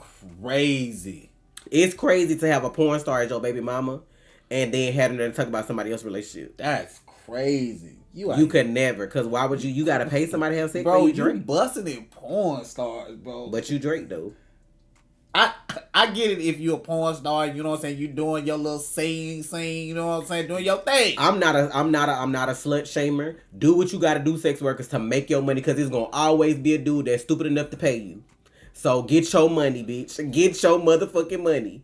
S2: crazy.
S1: It's crazy to have a porn star as your baby mama and then having to talk about somebody else's relationship.
S2: That's crazy.
S1: You could never, because why would you gotta pay somebody to have sex?
S2: Bro,
S1: you
S2: Drake. You busting in porn stars, bro.
S1: But you Drake though.
S2: I get it if you're a porn star, you know what I'm saying, you doing your little scene, you know what I'm saying, doing your thing.
S1: I'm not a slut shamer. Do what you gotta do, sex workers, to make your money, because there's gonna always be a dude that's stupid enough to pay you. So get your money, bitch. Get your motherfucking money.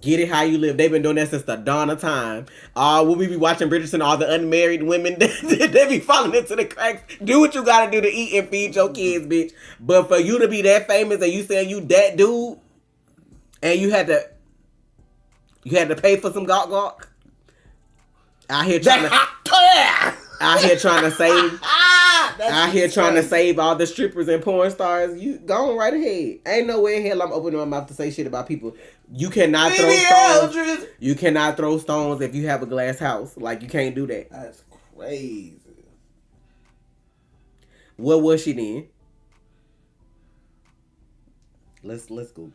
S1: Get it how you live. They've been doing that since the dawn of time. Will we be watching Bridgerton? All the unmarried women, they be falling into the cracks. Do what you gotta do to eat and feed your kids, bitch. But for you to be that famous and you saying you that dude, and you had to pay for some gawk out here trying to save all the strippers and porn stars. You go on right ahead. Ain't no way in hell I'm opening my mouth to say shit about people. You cannot throw stones. You cannot throw stones if you have a glass house. Like, you can't do that.
S2: That's crazy.
S1: What was she then? Let's go.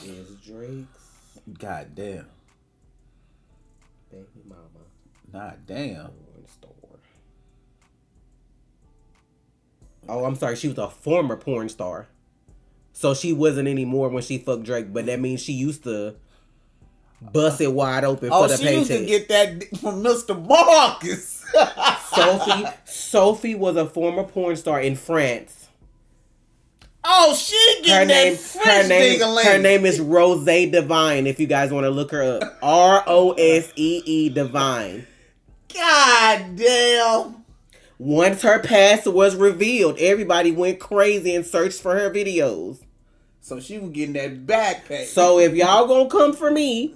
S1: Is Drake's
S2: God damn
S1: baby mama.
S2: God damn.
S1: Porn star. Oh, I'm sorry. She was a former porn star. So she wasn't anymore when she fucked Drake, but that means she used to bust it wide open for the paycheck.
S2: Oh, she used to get that from Mr. Marcus.
S1: Sophie was a former porn star in France.
S2: Oh, she getting that French nigga lady.
S1: Her name is Rose Divine, if you guys want to look her up. Rosee Divine.
S2: God damn.
S1: Once her past was revealed, everybody went crazy and searched for her videos.
S2: So she was getting that backpack.
S1: So if y'all gonna come for me,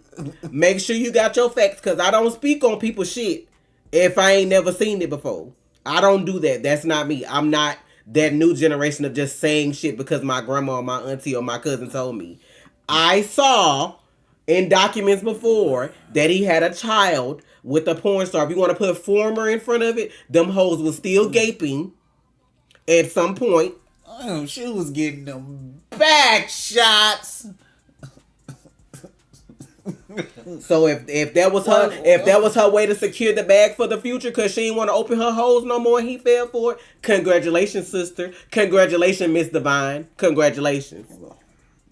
S1: make sure you got your facts, because I don't speak on people's shit if I ain't never seen it before. I don't do that. That's not me. I'm not that new generation of just saying shit because my grandma or my auntie or my cousin told me. I saw in documents before that he had a child with a porn star. If you want to put former in front of it, them hoes was still gaping at some point.
S2: Oh, she was getting them back shots.
S1: So if that was her way to secure the bag for the future, because she didn't want to open her holes no more and he fell for it, congratulations, sister. Congratulations, Miss Divine. Congratulations.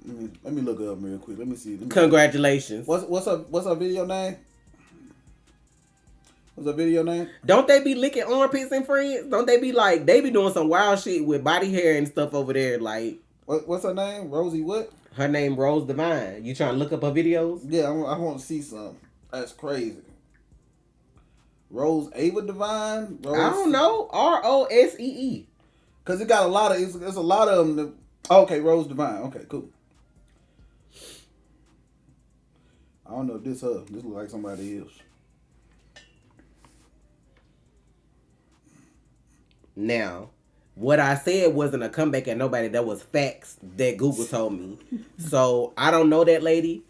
S2: Let me look it up real quick. Let me see.
S1: Congratulations.
S2: What's her video name? What's her video name?
S1: Don't they be licking armpits and friends? Don't they be like, they be doing some wild shit with body hair and stuff over there? Like,
S2: what's her name? Rosie what?
S1: Her name Rose Divine. You trying to look up her videos?
S2: Yeah, I want to see some. That's crazy. Rose Ava Divine?
S1: I don't know. Rosee.
S2: Because it got a lot of, it's a lot of them. Okay, Rose Divine. Okay, cool. I don't know if this her. This look like somebody else.
S1: Now, what I said wasn't a comeback at nobody. That was facts that Google told me. So, I don't know that lady.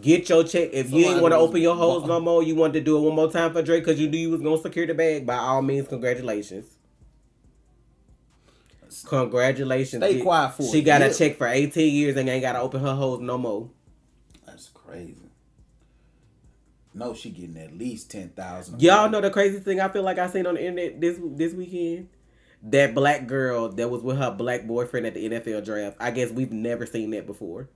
S1: Get your check. If you ain't
S2: Somebody
S1: want to
S2: was
S1: open your hoes no more, you wanted to do it one more time for Drake because you knew you was gonna secure the bag. By all means, congratulations. Congratulations.
S2: Stay quiet for
S1: She
S2: a
S1: got a
S2: year.
S1: check for 18 years and ain't got to open her hoes no more.
S2: That's crazy. No, she getting at least 10,000.
S1: Y'all know the crazy thing I feel like I seen on the internet this weekend? That black girl that was with her black boyfriend at the NFL draft. I guess we've never seen that before.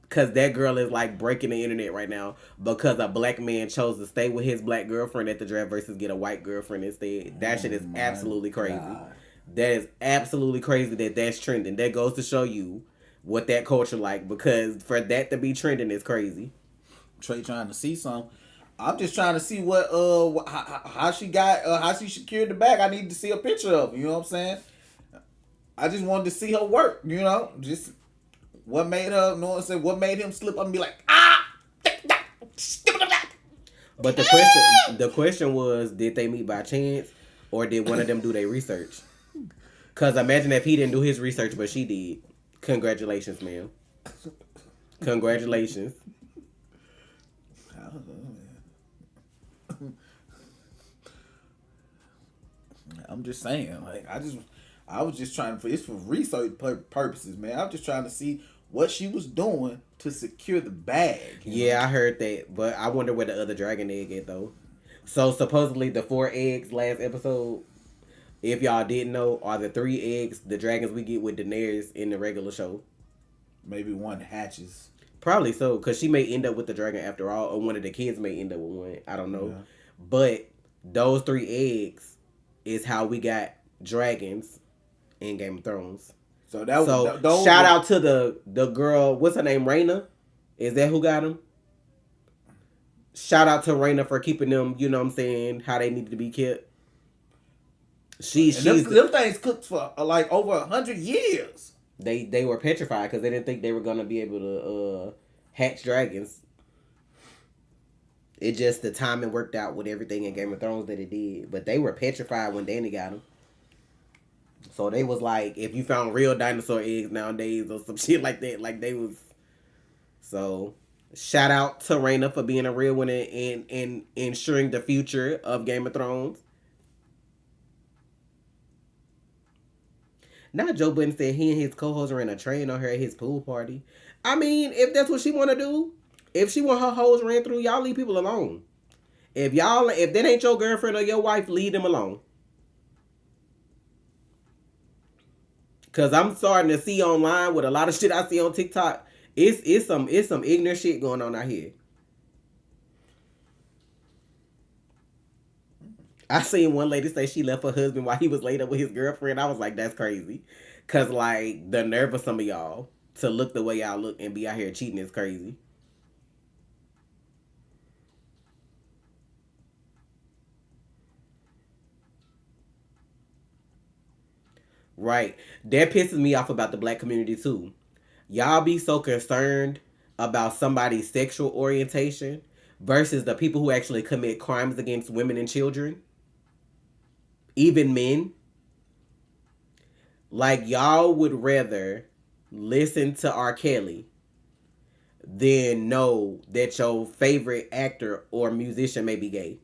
S1: Because that girl is like breaking the internet right now because a black man chose to stay with his black girlfriend at the draft versus get a white girlfriend instead. That shit is absolutely crazy.
S2: God.
S1: That is absolutely crazy that that's trending. That goes to show you what that culture like, because for that to be trending is crazy.
S2: Trey trying to see something. I'm just trying to see what how she got how she secured the bag. I need to see a picture of her, you know what I'm saying? I just wanted to see her work, you know? Just what made her, you know what I'm saying? What made him slip up and be like,
S1: But the question was, did they meet by chance or did one of them do their research? Because imagine if he didn't do his research, but she did. Congratulations, ma'am. Congratulations.
S2: I'm just saying, like I was just trying for it's for research purposes, man. I'm just trying to see what she was doing to secure the bag.
S1: Yeah, I heard that, but I wonder where the other dragon egg is though. So supposedly the 4 eggs last episode, if y'all didn't know, are the 3 eggs the dragons we get with Daenerys in the regular show.
S2: Maybe one hatches.
S1: Probably so, because she may end up with the dragon after all, or one of the kids may end up with one. I don't know.
S2: Yeah.
S1: But those 3 eggs is how we got dragons in Game of Thrones.
S2: So that
S1: So
S2: those
S1: shout out to the girl, what's her name, Raina? Is that who got them? Shout out to Raina for keeping them, you know what I'm saying, how they need to be kept.
S2: them things cooked for like over 100 years.
S1: They were petrified because they didn't think they were gonna be able to hatch dragons. It just the timing worked out with everything in Game of Thrones that it did, but they were petrified when Dany got them. So they was like, if you found real dinosaur eggs nowadays or some shit like that, like they was. So shout out to Raina for being a real one and ensuring the future of Game of Thrones. Now Joe Budden said he and his co-host ran a train on her at his pool party. I mean, if that's what she want to do, if she want her hoes ran through, y'all leave people alone. If that ain't your girlfriend or your wife, leave them alone. Cause I'm starting to see online with a lot of shit I see on TikTok. It's some ignorant shit going on out here. I seen one lady say she left her husband while he was laid up with his girlfriend. I was like, that's crazy. Cause like the nerve of some of y'all to look the way y'all look and be out here cheating is crazy. Right. That pisses me off about the black community too. Y'all be so concerned about somebody's sexual orientation versus the people who actually commit crimes against women and children. Even men. Like y'all would rather listen to R. Kelly than know that your favorite actor or musician may be gay.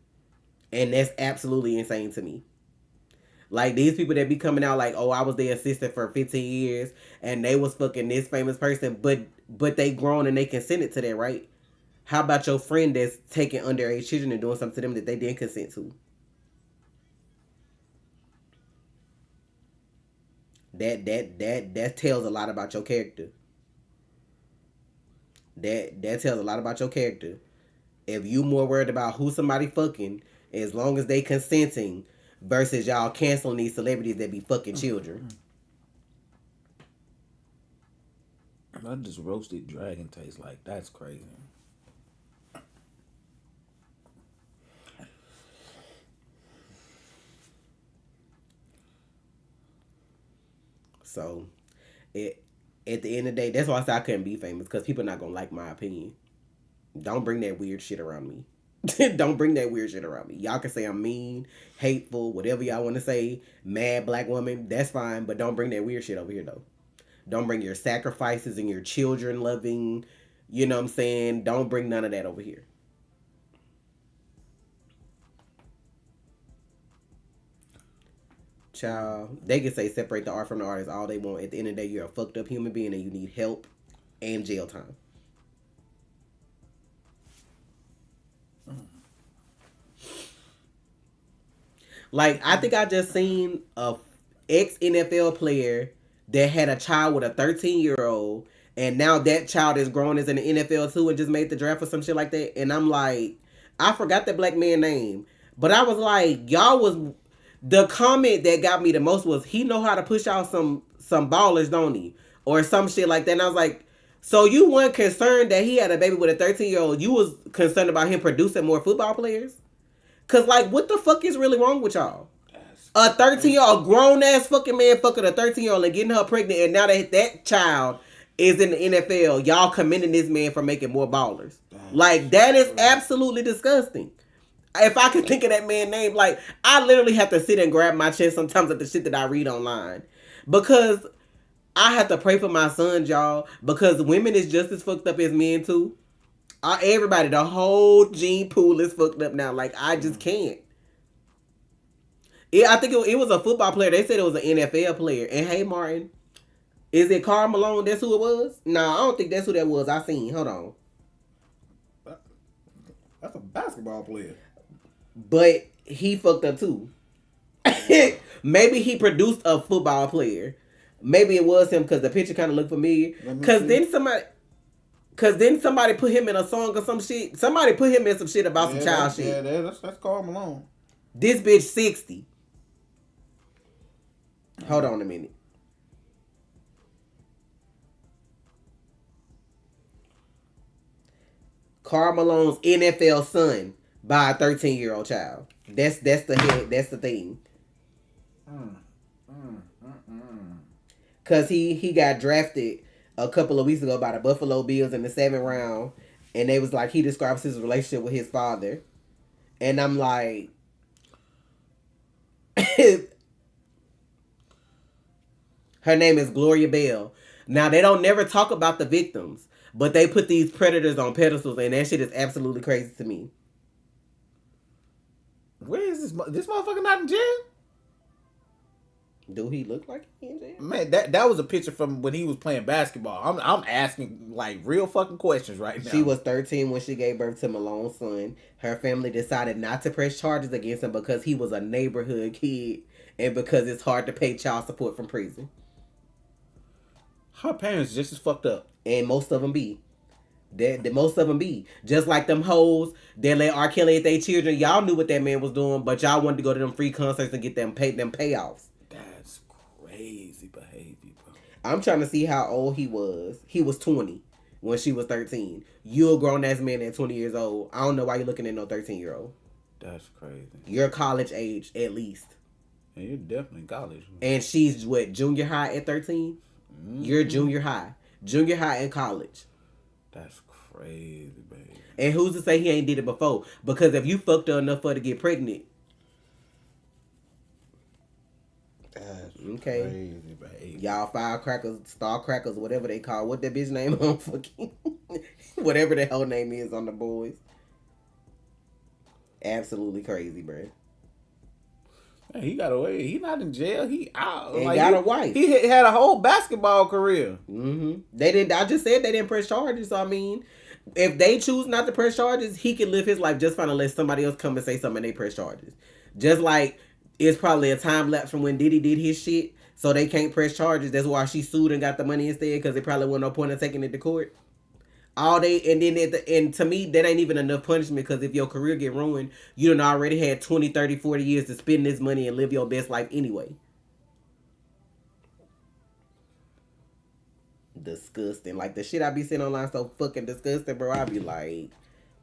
S1: And that's absolutely insane to me. Like these people that be coming out like, oh, I was their assistant for 15 years and they was fucking this famous person, but they grown and they consented to that, right? How about your friend that's taking underage children and doing something to them that they didn't consent to? That tells a lot about your character. That tells a lot about your character. If you more worried about who somebody fucking, as long as they consenting, versus y'all canceling these celebrities that be fucking children.
S2: That just roasted dragon tastes like. That's crazy.
S1: So, at the end of the day, that's why I said I couldn't be famous, because people not gonna like my opinion. Don't bring that weird shit around me. Don't bring that weird shit around me. Y'all can say I'm mean, hateful, whatever y'all want to say, mad black woman, that's fine, but don't bring that weird shit over here though. Don't bring your sacrifices and your children loving, You know what I'm saying? Don't bring none of that over here. Child, they can say separate the art from the artist all they want. At the end of the day, you're a fucked up human being and you need help and jail time. Like, I think I just seen a ex NFL player that had a child with a 13-year-old, and now that child is grown as in the NFL too and just made the draft or some shit like that. And I'm like, I forgot that black man name, but I was like, y'all was the comment that got me the most was he know how to push out some ballers, don't he, or some shit like that. And I was like, so you weren't concerned that he had a baby with a 13-year-old? You was concerned about him producing more football players? Cause like, what the fuck is really wrong with y'all? A 13-year-old grown ass fucking man fucking a 13-year-old and getting her pregnant, and now that child is in the NFL. Y'all commending this man for making more ballers. Like, that is absolutely disgusting. If I could think of that man's name, like, I literally have to sit and grab my chest sometimes at the shit that I read online. Because I have to pray for my sons, y'all. Because women is just as fucked up as men, too. Everybody, the whole gene pool is fucked up now. Like, I just can't. I think it was a football player. They said it was an NFL player. And hey, Martin, is it Karl Malone? That's who it was? No, I don't think that's who that was. I seen. Hold on.
S2: That's a basketball player.
S1: But he fucked up too. Maybe he produced a football player. Maybe it was him because the picture kind of looked familiar. Because then somebody put him in a song or some shit. Somebody put him in some shit about some child shit.
S2: Yeah, that's Karl Malone.
S1: This bitch 60. Hold on a minute. Karl Malone's NFL son by a 13-year-old child. That's the head. That's the thing. Cause he got drafted a couple of weeks ago by the Buffalo Bills in the 7th round, and they was like he describes his relationship with his father, and I'm like, her name is Gloria Bell. Now they don't never talk about the victims, but they put these predators on pedestals, and that shit is absolutely crazy to me.
S2: Where is this motherfucker not in jail?
S1: Do he look like he in jail?
S2: Man, that was a picture from when he was playing basketball. I'm asking like real fucking questions right now.
S1: She was 13 when she gave birth to Malone's son. Her family decided not to press charges against him because he was a neighborhood kid and because it's hard to pay child support from prison.
S2: Her parents just as fucked up.
S1: And most of them be. Most of them be. Just like them hoes that let R. Kelly at their children. Y'all knew what that man was doing, but y'all wanted to go to them free concerts and get them payoffs.
S2: That's crazy behavior, bro.
S1: I'm trying to see how old he was. He was 20 when she was 13. You a grown ass man at 20 years old. I don't know why you're looking at no 13-year-old.
S2: That's crazy.
S1: You're college age at least.
S2: And you're definitely in college.
S1: And she's what, junior high at 13? Mm-hmm. You're junior high. Junior high and college.
S2: That's crazy, baby.
S1: And who's to say he ain't did it before? Because if you fucked her enough for her to get pregnant.
S2: That's
S1: okay.
S2: Crazy, baby.
S1: Y'all firecrackers, star crackers, whatever they call. What that bitch name on fucking whatever the hell name is on the boys. Absolutely crazy, bro.
S2: Man, he got away. He not in jail. He out.
S1: And like, got a wife.
S2: He had a whole basketball career.
S1: Mm-hmm. They didn't. I just said they didn't press charges. So I mean, if they choose not to press charges, he can live his life just fine unless somebody else come and say something and they press charges. Just like it's probably a time lapse from when Diddy did his shit, so they can't press charges. That's why she sued and got the money instead, because there probably wasn't no point in taking it to court. All day, and then and to me, that ain't even enough punishment, because if your career get ruined, you done already had 20, 30, 40 years to spend this money and live your best life anyway. Disgusting. Like, the shit I be seeing online so fucking disgusting, bro. I be like,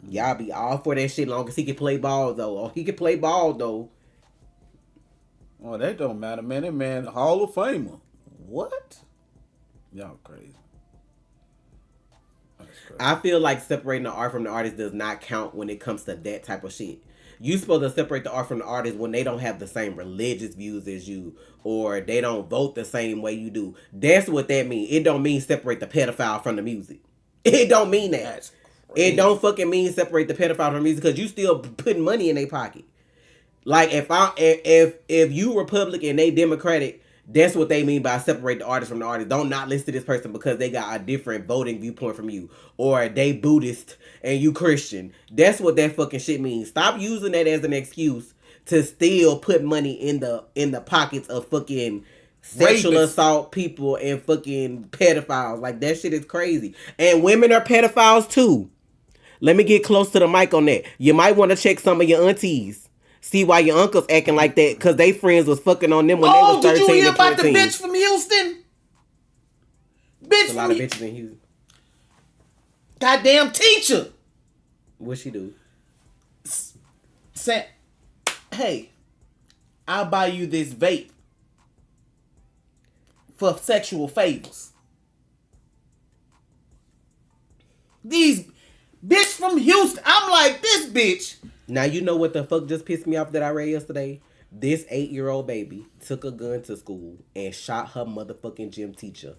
S1: y'all be all for that shit long as he can play ball, though. Oh, he can play ball, though.
S2: Oh, that don't matter, man. That man, Hall of Famer. What? Y'all crazy.
S1: I feel like separating the art from the artist does not count when it comes to that type of shit. You supposed to separate the art from the artist when they don't have the same religious views as you, or they don't vote the same way you do. That's what that means. It don't mean separate the pedophile from the music. It don't mean that.
S2: That's
S1: It
S2: crazy.
S1: don't fucking mean separate the pedophile from music because you still putting money in their pocket. Like if you Republican and they Democratic, that's what they mean by separate the artist from the artist. Don't not listen to this person because they got a different voting viewpoint from you, or they Buddhist and you Christian. That's what that fucking shit means. Stop using that as an excuse to still put money in the pockets of fucking sexual
S2: Rapists.
S1: assault people and fucking pedophiles. Like that shit is crazy. And women are pedophiles too. Let me get close to the mic on that. You might want to check some of your aunties. See why your uncles acting like that because they friends was fucking on them when they was
S2: Oh, did
S1: 13
S2: you hear
S1: and
S2: about
S1: 14.
S2: the bitch from Houston?
S1: There's
S2: Bitch
S1: a lot
S2: from
S1: of bitches in Houston.
S2: goddamn teacher.
S1: What she do?
S2: Said, hey, I'll buy you this vape for sexual favors. These bitch from Houston. I'm like, this bitch.
S1: Now you know what the fuck just pissed me off that I read yesterday? This 8-year-old baby took a gun to school and shot her motherfucking gym teacher.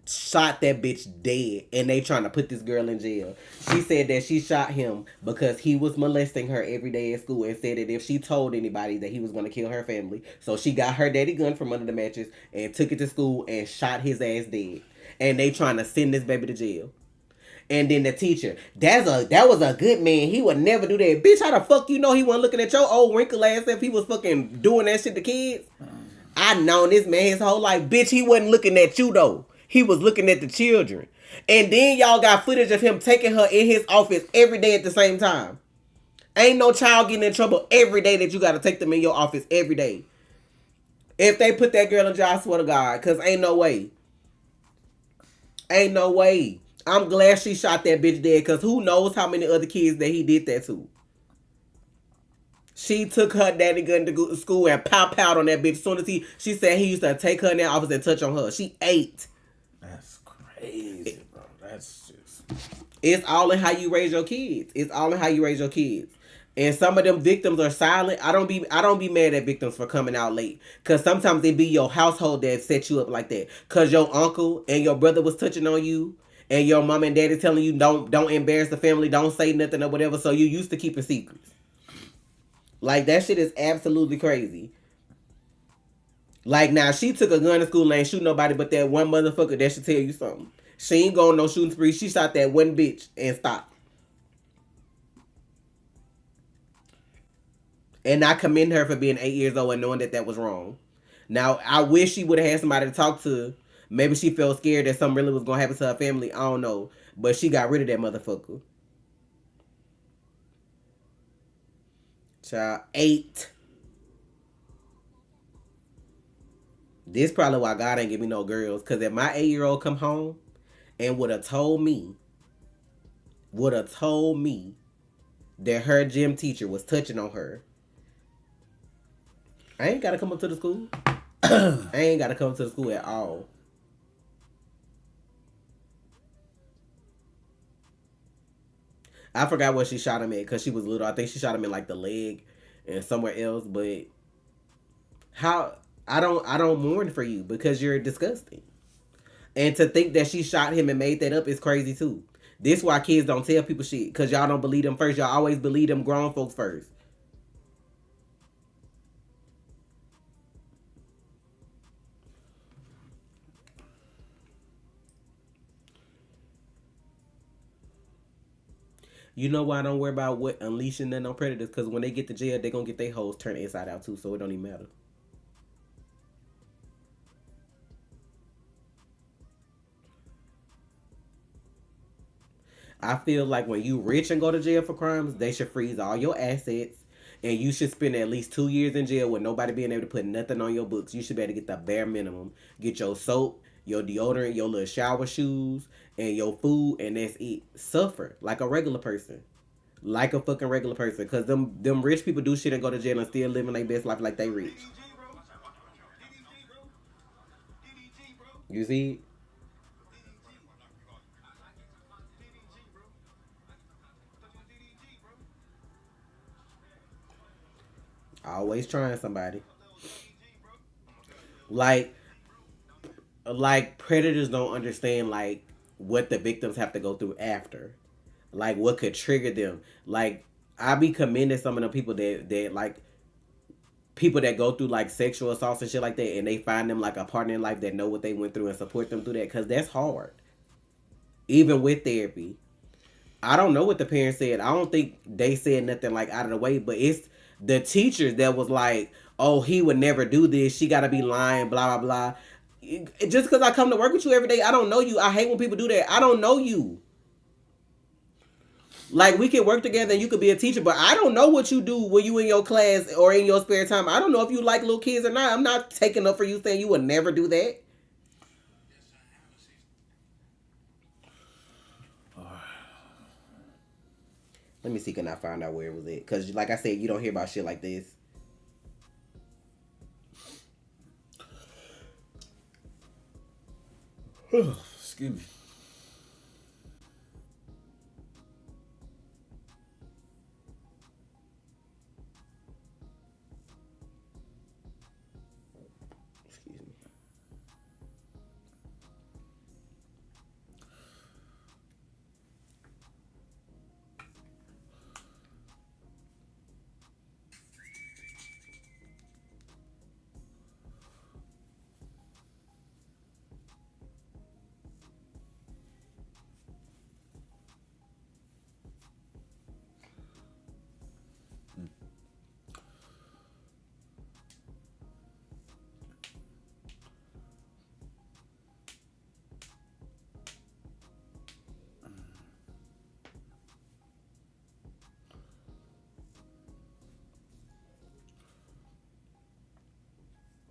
S1: Shot that bitch dead, and they trying to put this girl in jail. She said that she shot him because he was molesting her every day at school, and said that if she told anybody that he was going to kill her family, so she got her daddy gun from under the mattress and took it to school and shot his ass dead. And they trying to send this baby to jail. And then the teacher, that was a good man. He would never do that. Bitch, how the fuck you know he wasn't looking at your old wrinkle ass if he was fucking doing that shit to kids? I known this man his whole life. Bitch, he wasn't looking at you though. He was looking at the children. And then y'all got footage of him taking her in his office every day at the same time. Ain't no child getting in trouble every day that you gotta take them in your office every day. If they put that girl in jail, I swear to God, cause ain't no way. Ain't no way. I'm glad she shot that bitch dead, cause who knows how many other kids that he did that to. She took her daddy gun to school and pow on that bitch. As soon as she said he used to take her in that office and touch on her. She ate.
S2: That's crazy, bro. That's just.
S1: It's all in how you raise your kids. It's all in how you raise your kids. And some of them victims are silent. I don't be mad at victims for coming out late. Cause sometimes it be your household that set you up like that. Cause your uncle and your brother was touching on you. And your mom and daddy telling you don't embarrass the family, don't say nothing or whatever. So you used to keeping secrets. Like that shit is absolutely crazy. Like now she took a gun to school and ain't shoot nobody but that one motherfucker that should tell you something. She ain't going no shooting spree. She shot that one bitch and stopped. And I commend her for being 8 years old and knowing that was wrong. Now I wish she would have had somebody to talk to. Maybe she felt scared that something really was gonna happen to her family. I don't know. But she got rid of that motherfucker. Child 8. This probably why God ain't give me no girls. Cause if my 8-year-old come home and would have told me that her gym teacher was touching on her, I ain't gotta come up to the school. I ain't gotta come to the school at all. I forgot what she shot him at because she was little. I think she shot him in like the leg and somewhere else. But how I don't mourn for you because you're disgusting. And to think that she shot him and made that up is crazy too. This why kids don't tell people shit because y'all don't believe them first. Y'all always believe them grown folks first. You know why I don't worry about what unleashing them on predators? Because when they get to jail, they gonna get their hoes turned inside out too, so it don't even matter. I feel like when you rich and go to jail for crimes, they should freeze all your assets, and you should spend at least 2 years in jail with nobody being able to put nothing on your books. You should be able to get the bare minimum. Get your soap, your deodorant, your little shower shoes, and your food, and that's it. Suffer like a regular person. Like a fucking regular person. Because them rich people do shit and go to jail and still living their best life like they rich. You see? Always trying somebody. Like predators don't understand like what the victims have to go through after, like what could trigger them. Like I be commending some of the people that like people that go through like sexual assaults and shit like that, and they find them like a partner in life that know what they went through and support them through that, because that's hard. Even with therapy, I don't know what the parents said. I don't think they said nothing like out of the way, but it's the teachers that was like, "Oh, he would never do this. She got to be lying." Blah blah blah. Just because I come to work with you every day, I don't know you. I hate when people do that. I don't know you. Like we can work together and you could be a teacher, but I don't know what you do when you in your class or in your spare time. I don't know if you like little kids or not. I'm not taking up for you saying you would never do that. Let me see, can I find out where it was at? Because like I said, you don't hear about shit like this.
S2: Excuse me.
S1: Excuse me.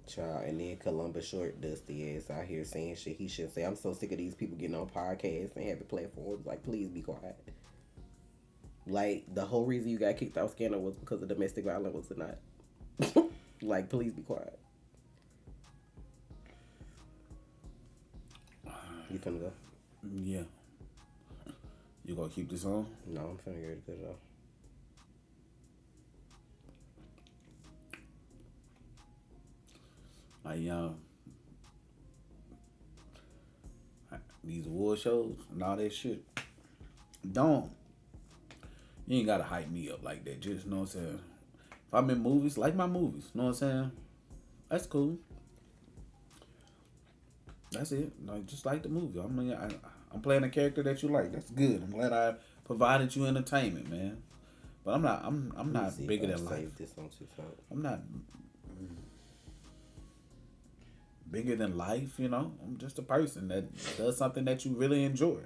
S1: Child, and then Columbus Short dusty ass out here saying shit he should say. I'm so sick of these people getting on podcasts and having platforms. Like, please be quiet. Like, the whole reason you got kicked off Scandal was because of domestic violence, was it not? Like, please be quiet. You finna go?
S2: Yeah. You gonna keep this on?
S1: No, I'm finna get it off.
S2: Like, these award shows and all that shit. Don't. You ain't gotta hype me up like that. Just, know what I'm saying? If I'm in movies, like my movies. Know what I'm saying? That's cool. That's it. Like, just like the movie. I'm playing a character that you like. That's good. I'm glad I provided you entertainment, man. But I'm not bigger than life.
S1: This on
S2: I'm not bigger than life, you know. I'm just a person that does something that you really enjoy.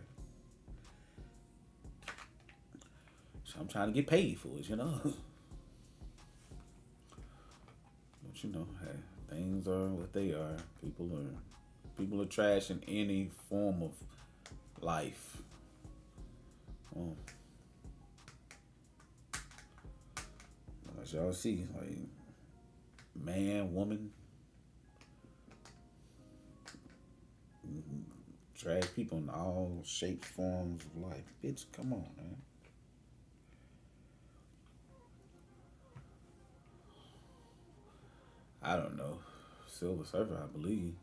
S2: So I'm trying to get paid for it, you know. But you know, hey, things are what they are. People are trash in any form of life. As y'all see, like man, woman, trash people in all shapes, forms of life. Bitch, come on, man. I don't know. Silver Surfer, I believe.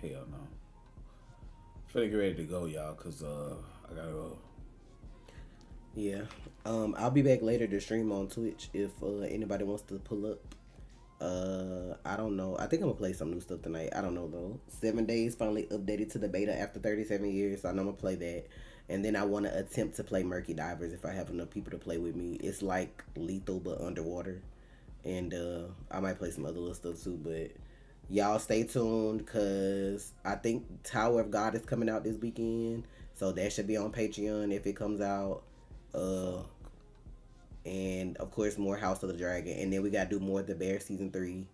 S2: Hell no. Finna get ready to go, y'all, cause I gotta go.
S1: Yeah. I'll be back later to stream on Twitch if anybody wants to pull up. I don't know. I think I'm gonna play some new stuff tonight. I don't know though. 7 Days finally updated to the beta after 37 years. So I know I'm gonna play that. And then I want to attempt to play Murky Divers if I have enough people to play with me. It's like lethal but underwater. And I might play some other little stuff too. But y'all stay tuned because I think Tower of God is coming out this weekend. So that should be on Patreon if it comes out. And of course more House of the Dragon, and then we gotta do more of the Bear season 3.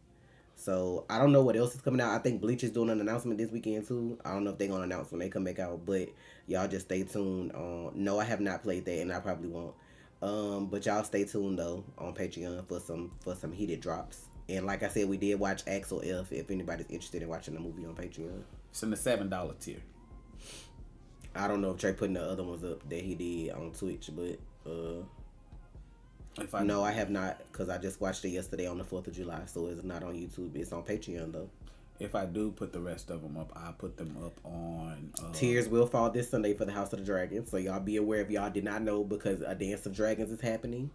S1: So I don't know what else is coming out. I think Bleach is doing an announcement this weekend too. I don't know if they're gonna announce when they come back out, but y'all just stay tuned. No, I have not played that, and I probably won't. But y'all stay tuned though on Patreon for some heated drops. And like I said, we did watch Axel F. If anybody's interested in watching the movie on Patreon,
S2: it's in the $7 tier.
S1: I don't know if Trey putting the other ones up that he did on Twitch, but No, I have not, because I just watched it yesterday on the 4th of July, so it's not on YouTube. It's on Patreon, though.
S2: If I do put the rest of them up, I'll put them up on...
S1: Tears will fall this Sunday for the House of the Dragon, so y'all be aware if y'all did not know, because a Dance of Dragons is happening.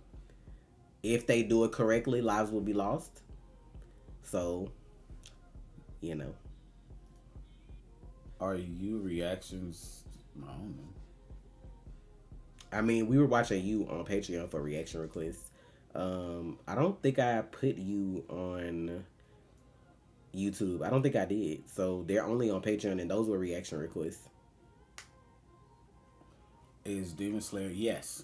S1: If they do it correctly, lives will be lost. So, you know.
S2: Are you reactions? I don't know.
S1: I mean, we were watching you on Patreon for reaction requests. I don't think I put you on YouTube. I don't think I did. So they're only on Patreon, and those were reaction requests.
S2: Is Demon Slayer? Yes.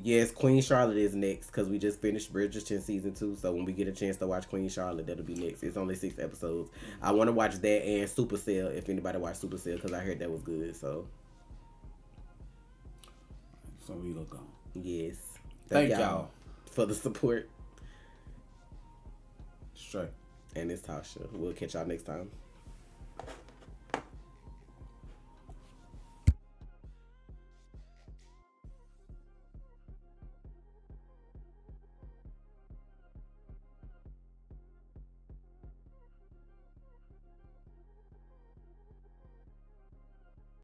S1: Yes, Queen Charlotte is next because we just finished Bridgerton season 2. So when we get a chance to watch Queen Charlotte, that'll be next. It's only 6 episodes. I want to watch that and Supercell if anybody watched Supercell because I heard that was good. So
S2: we look on.
S1: Yes.
S2: Thank y'all
S1: for the support.
S2: Straight.
S1: And it's Tasha. We'll catch y'all next time.